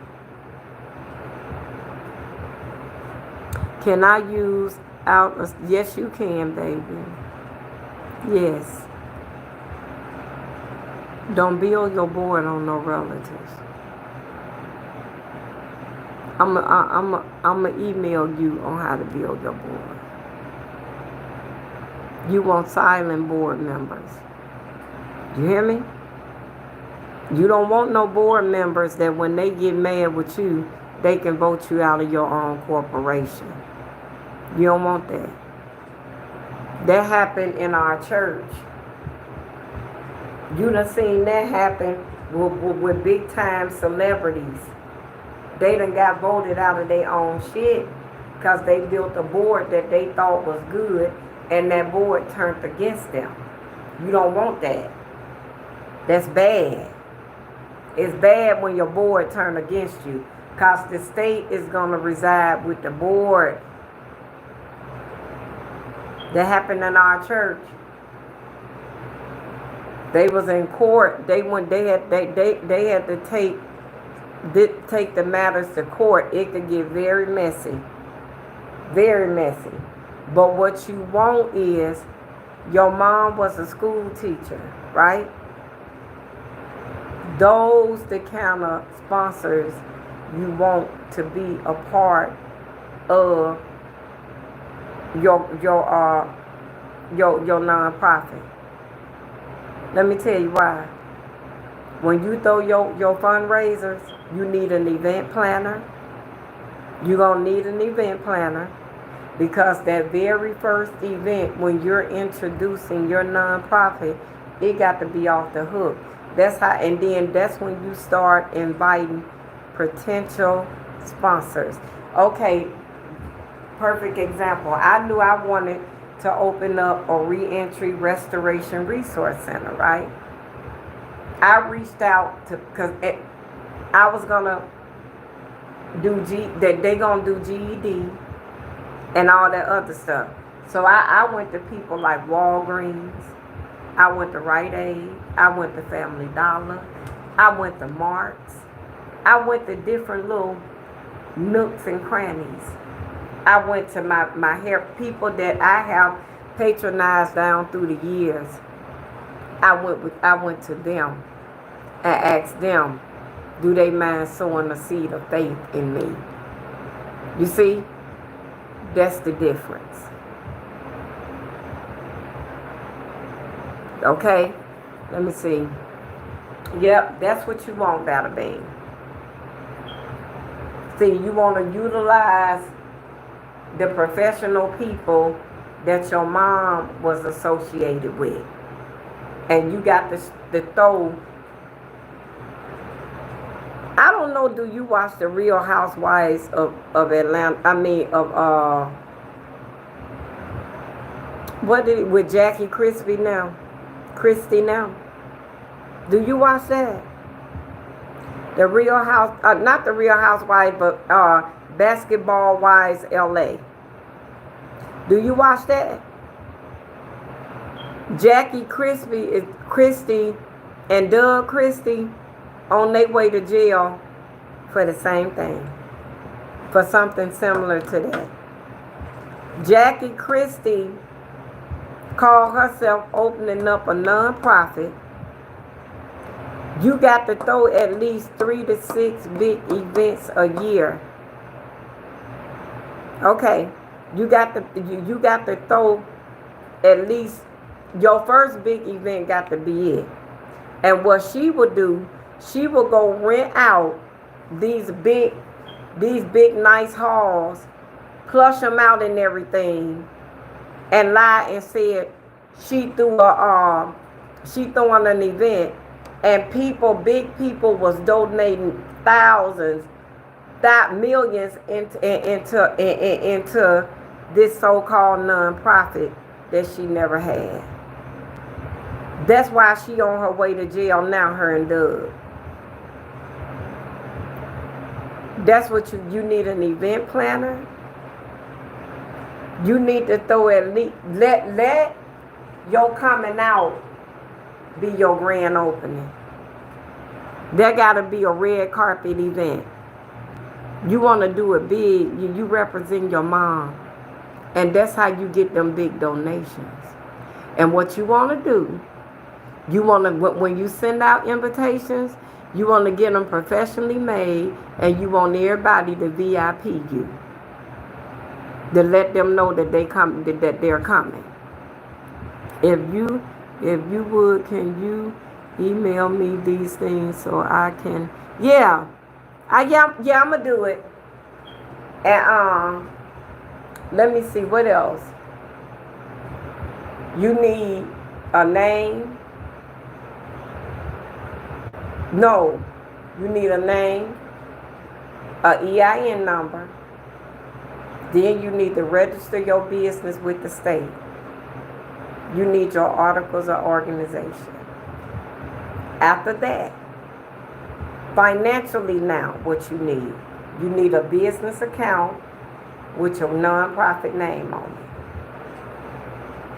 Can I use out? Yes, you can, baby. Yes. Don't build your board on no relatives. I'm email you on how to build your board. You want silent board members. You hear me? You don't want no board members that when they get mad with you, they can vote you out of your own corporation. You don't want that. That happened in our church. You done seen that happen with big time celebrities. They done got voted out of their own shit because they built a board that they thought was good and that board turned against them. You don't want that. That's bad. It's bad when your board turned against you because the state is going to reside with the board. That happened in our church. They was in court. They had to take the matters to court. It could get very messy. Very messy. But what you want is, your mom was a school teacher, right? Those the kind of sponsors you want to be a part of your nonprofit. Let me tell you why. When you throw your fundraisers, you need an event planner. You're going to need an event planner because that very first event when you're introducing your nonprofit, it got to be off the hook. That's how, and then that's when you start inviting potential sponsors. Okay, perfect example. I knew I wanted to open up a reentry restoration resource center, right? I reached out to, because I was gonna do they gonna do GED and all that other stuff. So I went to people like Walgreens, I went to Rite Aid, I went to Family Dollar, I went to Marks, I went to different little nooks and crannies. I went to my hair people that I have patronized down through the years. I went to them and asked them, do they mind sowing a seed of faith in me? You see, that's the difference. Okay, let me see. Yep, that's what you want, Bada Bean. See, you want to utilize the professional people that your mom was associated with. And you got to throw. I don't know, do you watch the Real Housewives of Atlanta? I mean, with Jackie Christie now? Do you watch that? The Real House, not the Real Housewives, but Basketball Wives LA. Do you watch that? Jackie Christie and Doug Christie on their way to jail for the same thing. For something similar to that. Jackie Christie called herself opening up a nonprofit. You got to throw at least 3 to 6 big events a year. Okay, you got to throw at least your first big event got to be it. And what she would do, she would go rent out these big nice halls, plush them out and everything, and lie and said she threw an event, and big people was donating thousands, millions into this so-called nonprofit that she never had. That's why she on her way to jail now, her and Doug. That's what you need, an event planner. You need to throw at least, let your coming out be your grand opening. There gotta be a red carpet event. You wanna do it big, you represent your mom. And that's how you get them big donations. And what you wanna do, you wanna, when you send out invitations, you wanna get them professionally made, and you want everybody to VIP you. To let them know that they come, that they're coming. If you would, can you email me these things so I can? Yeah, I'm gonna do it. And let me see what else. You need a name. No, you need a name, a EIN number. Then you need to register your business with the state. You need your articles of organization. After that, financially now, what you need a business account with your nonprofit name on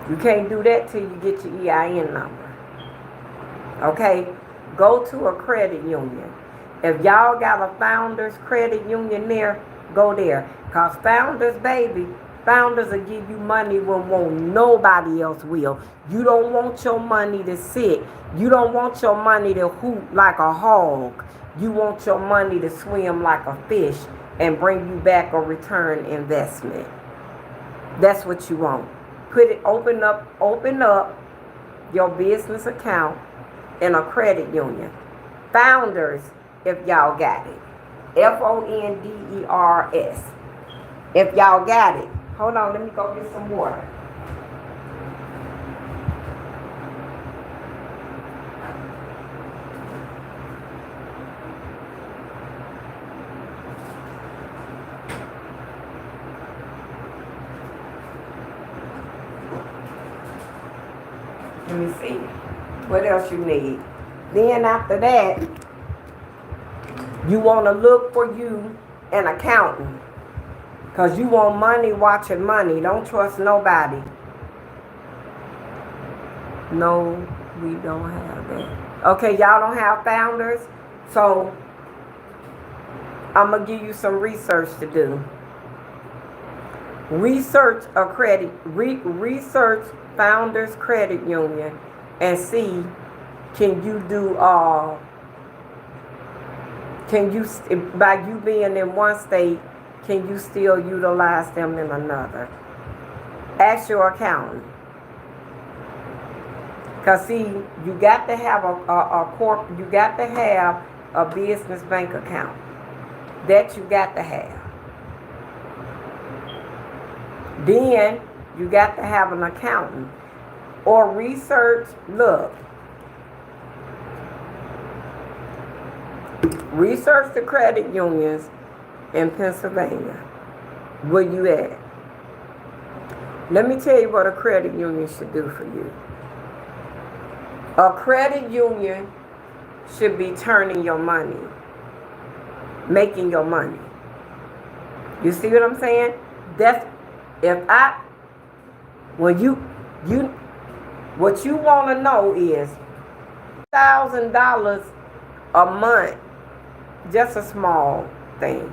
it. You can't do that till you get your EIN number. Okay? Go to a credit union. If y'all got a Founders Credit Union there, go there. Because Founders, baby, Founders will give you money when nobody else will. You don't want your money to sit. You don't want your money to hoot like a hog. You want your money to swim like a fish and bring you back a return investment. That's what you want. Open up your business account in a credit union. Founders, if y'all got it. Fonders. If y'all got it. Hold on, let me go get some water. Let me see. What else you need? Then after that, you want to look for you an accountant. Because you want money watching money. Don't trust nobody. No, we don't have that. Okay, y'all don't have Founders? So, I'm going to give you some research to do. Research Founders Credit Union and see, can you do, by you being in one state, can you still utilize them in another? Ask your accountant. Because see, you got to have you got to have a business bank account. That you got to have. Then you got to have an accountant. Or research, research the credit unions in Pennsylvania. Where you at? Let me tell you what a credit union should do for you. A credit union should be turning your money, making your money. You see what I'm saying? That's what you want to know is $1,000 a month, just a small thing.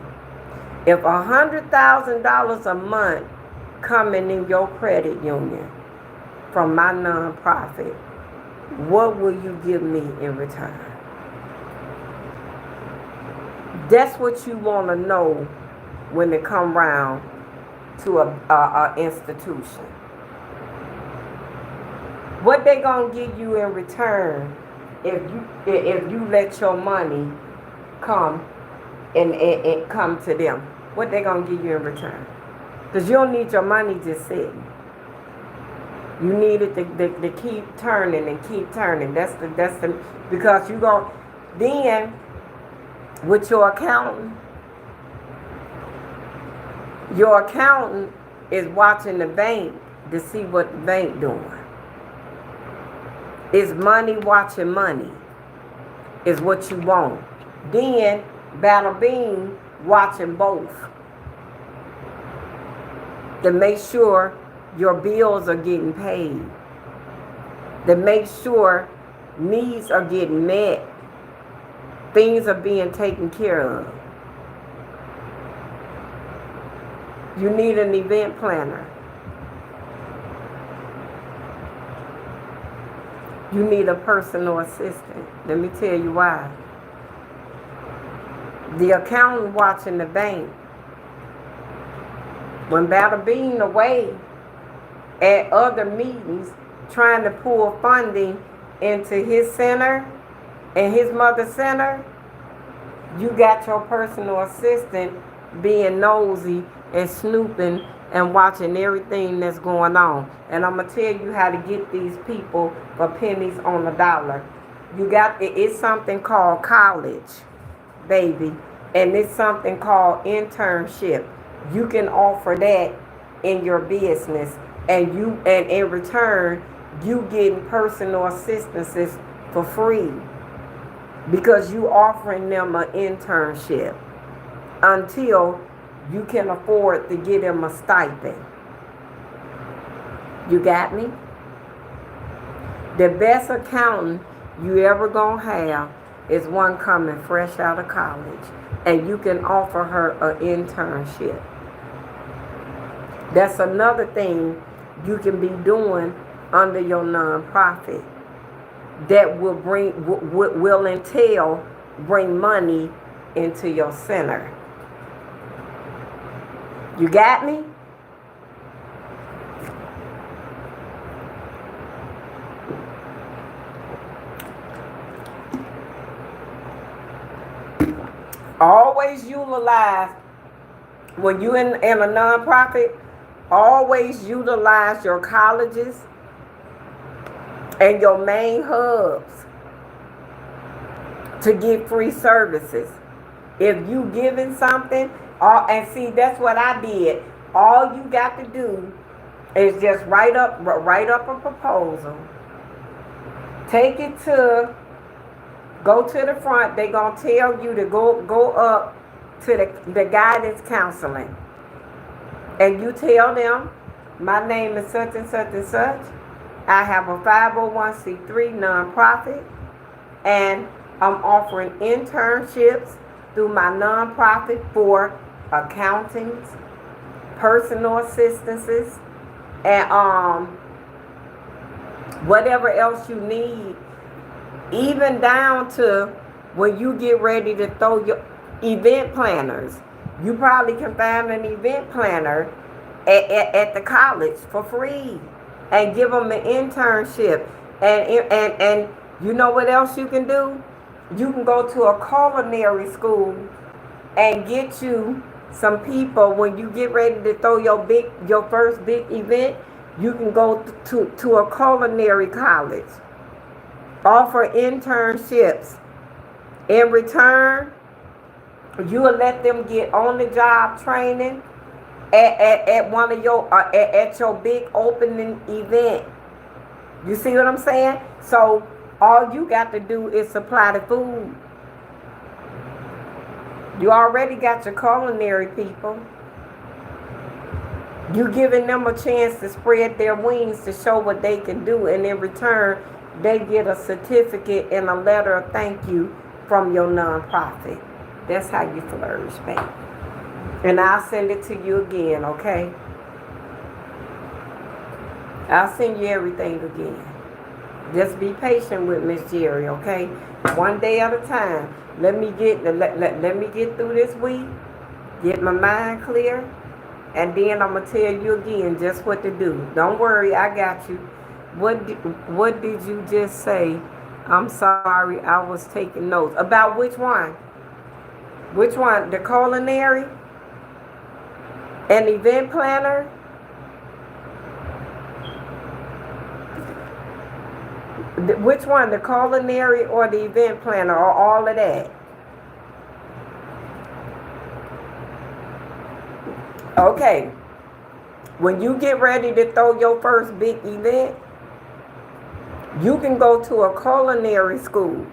If $100,000 a month coming in your credit union from my nonprofit, what will you give me in return? That's what you want to know when it come round to a institution. What they gonna give you in return if you let your money come and come to them? What they gonna give you in return? Because you don't need your money just sitting. You need it to keep turning and keep turning. That's the because you gon' then with your accountant is watching the bank to see what the bank doing. It's money watching money is what you want. Then Battle Bean watching both to make sure your bills are getting paid, to make sure needs are getting met, things are being taken care of. You need an event planner. You need a personal assistant. Let me tell you why. The accountant watching the bank. When Battle Bean away at other meetings trying to pull funding into his center and his mother's center, you got your personal assistant being nosy and snooping and watching everything that's going on. And I'm going to tell you how to get these people for pennies on the dollar. It's something called college, baby. And it's something called internship. You can offer that in your business. And in return, you getting personal assistances for free. Because you offering them an internship until you can afford to give them a stipend. You got me? The best accountant you ever gonna have is one coming fresh out of college, and you can offer her an internship. That's another thing you can be doing under your nonprofit that will bring money into your center. You got me? Always utilize, when you're in a nonprofit, always utilize your colleges and your main hubs to get free services. If you giving something, and see, that's what I did. All you got to do is just write up a proposal. Go to the front. They're going to tell you to go up to the guidance counseling. And you tell them, my name is such and such and such. I have a 501c3 nonprofit. And I'm offering internships through my nonprofit for accountings, personal assistances, and whatever else you need, even down to when you get ready to throw your event planners. You probably can find an event planner at the college for free and give them an internship. And you know what else you can do? You can go to a culinary school and get you some people. When you get ready to throw your first big event, you can go to a culinary college, offer internships. In return, you will let them get on-the-job training at one of your at your big opening event. You see what I'm saying? So all you got to do is supply the food. You already got your culinary people. You giving them a chance to spread their wings to show what they can do, and in return, they get a certificate and a letter of thank you from your nonprofit. That's how you flourish, baby. And I'll send it to you again, okay? I'll send you everything again. Just be patient with Miss Gerry, okay? One day at a time. Let me get through this week, get my mind clear, and then I'm gonna tell you again just what to do. Don't worry, I got you. What did you just say? I'm sorry, I was taking notes. About which one? Which one? The culinary? An event planner? Which one? The culinary or the event planner, or all of that? Okay. When you get ready to throw your first big event, you can go to a culinary school.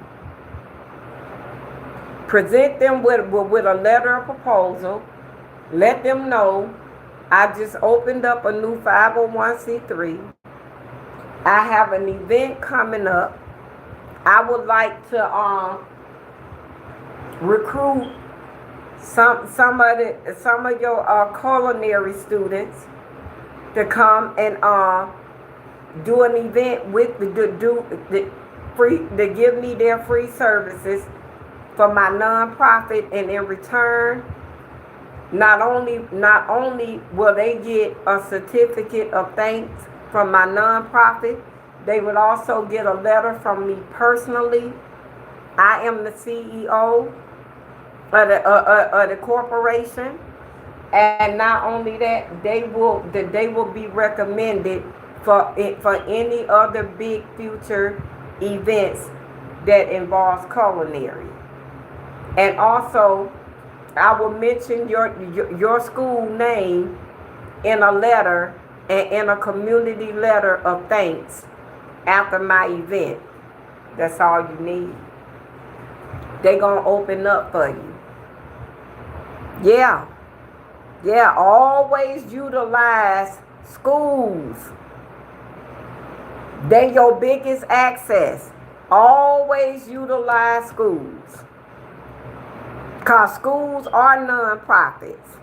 Present them with a letter of proposal. Let them know I just opened up a new 501c3. I have an event coming up. I would like to recruit some of your culinary students to come and do an event with the free, to give me their free services for my nonprofit, and in return, not only will they get a certificate of thanks from my nonprofit, they would also get a letter from me personally. I am the CEO of the corporation, and not only that, they will be recommended for any other big future events that involves culinary. And also, I will mention your school name in a letter and in a community letter of thanks after my event. That's all you need. They gonna open up for you. Yeah. Always utilize schools. They your biggest access. Always utilize schools. Because schools are nonprofits.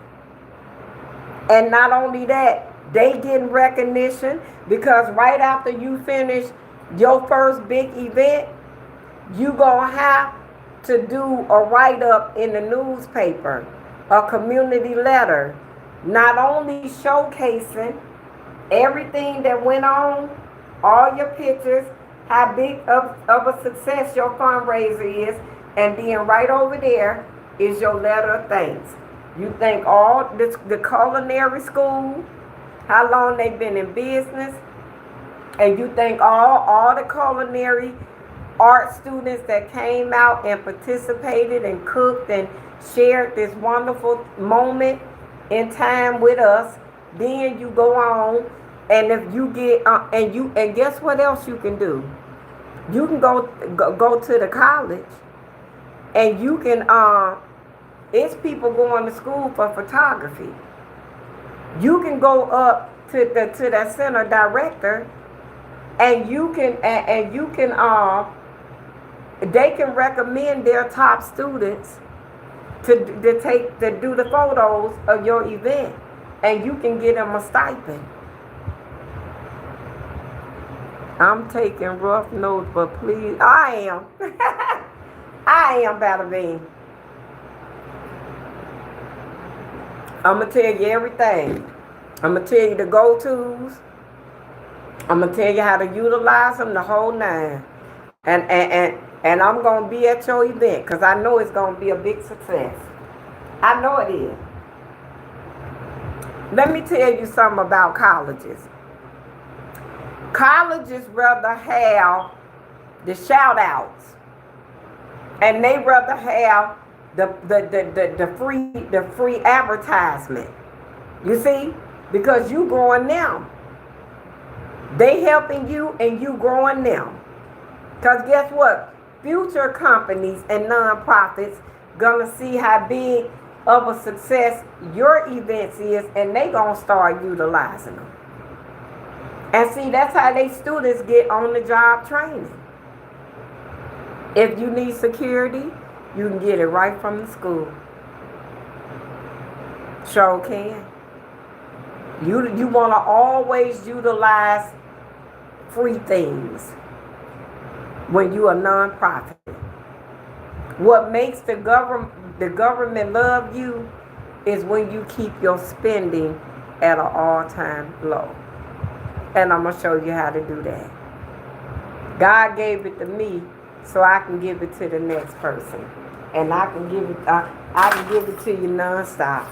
And not only that, they getting recognition because right after you finish your first big event, you gonna have to do a write-up in the newspaper, a community letter, not only showcasing everything that went on, all your pictures, how big of a success your fundraiser is, and then right over there is your letter of thanks. You thank all the culinary school, how long they've been in business, and you thank all the culinary art students that came out and participated and cooked and shared this wonderful moment in time with us. Then you go on, and if you get and guess what else you can do? You can go to the college, and you can it's people going to school for photography. You can go up to that center director, and you can they can recommend their top students to do the photos of your event, and you can get them a stipend. I'm taking rough notes, but please, I am. I am, Bada Bean. I'm going to tell you everything. I'm going to tell you the go-tos. I'm going to tell you how to utilize them, the whole nine. And I'm going to be at your event because I know it's going to be a big success. I know it is. Let me tell you something about colleges. Colleges rather have the shout-outs, and they rather have the free advertisement. You see? Because you growing them. They helping you and you growing them. Because guess what? Future companies and nonprofits gonna see how big of a success your events is, and they gonna start utilizing them. And see, that's how they students get on the job training. If you need security, you can get it right from the school. Sure can. You want to always utilize free things when you are nonprofit. What makes the government love you is when you keep your spending at an all-time low. And I'm going to show you how to do that. God gave it to me so I can give it to the next person. And I can give it to you nonstop.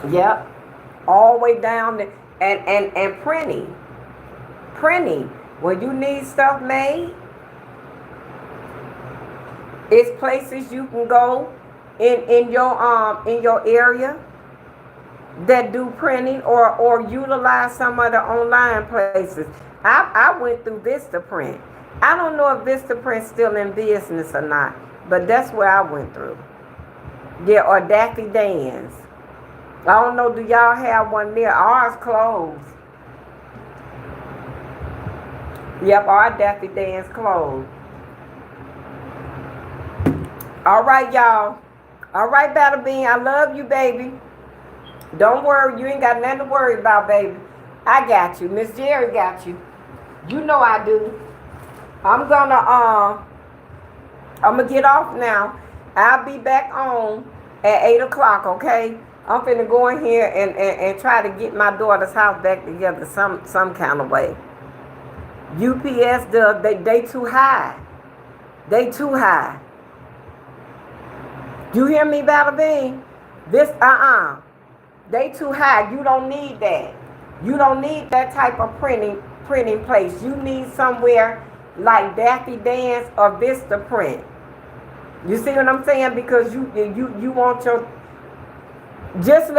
Yep. All the way down to, and printing. Printing. When you need stuff made, it's places you can go in your area that do printing or utilize some of the online places. I went through Vistaprint. I don't know if Vistaprint's still in business or not, but that's where I went through. Yeah, or Daffy Dan's. I don't know, do y'all have one there? Ours closed. Yep, our Daffy Dan's closed. All right, y'all. All right, Battle Bean, I love you, baby. Don't worry, you ain't got nothing to worry about, baby. I got you. Miss Gerry got you. You know I do. I'm gonna get off now. I'll be back on at 8 o'clock, okay? I'm finna go in here and try to get my daughter's house back together some kind of way. UPS they too high. They too high. You hear me, Battle Bean? This they too high. You don't need that. You don't need that type of printing place. You need somewhere like Daffy Dan's or Vistaprint. You see what I'm saying? Because you want your. Just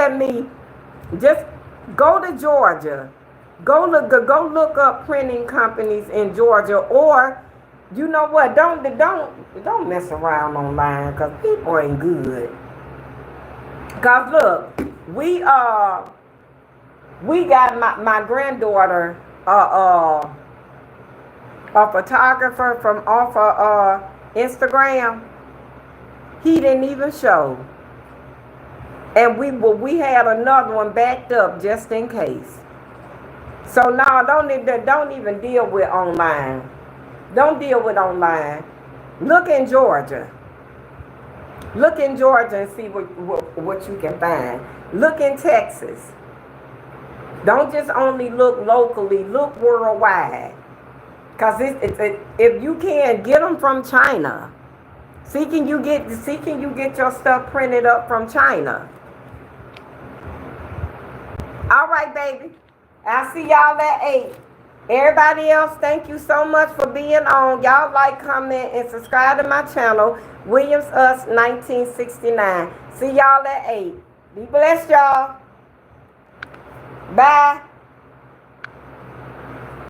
go to Georgia. Go look up printing companies in Georgia, or you know what? Don't mess around online because people ain't good. Cause look, we got my granddaughter a photographer from off of Instagram. He didn't even show. And we had another one backed up just in case. So no, don't even deal with online. Don't deal with online. Look in Georgia. Look in Georgia and see what you can find. Look in Texas. Don't just only look locally. Look worldwide. Cause if you can, get them from China. See, can you get your stuff printed up from China? All right, baby. I'll see y'all at 8. Everybody else, thank you so much for being on. Y'all like, comment, and subscribe to my channel, Williams Us 1969. See y'all at 8. Be blessed, y'all. Bye.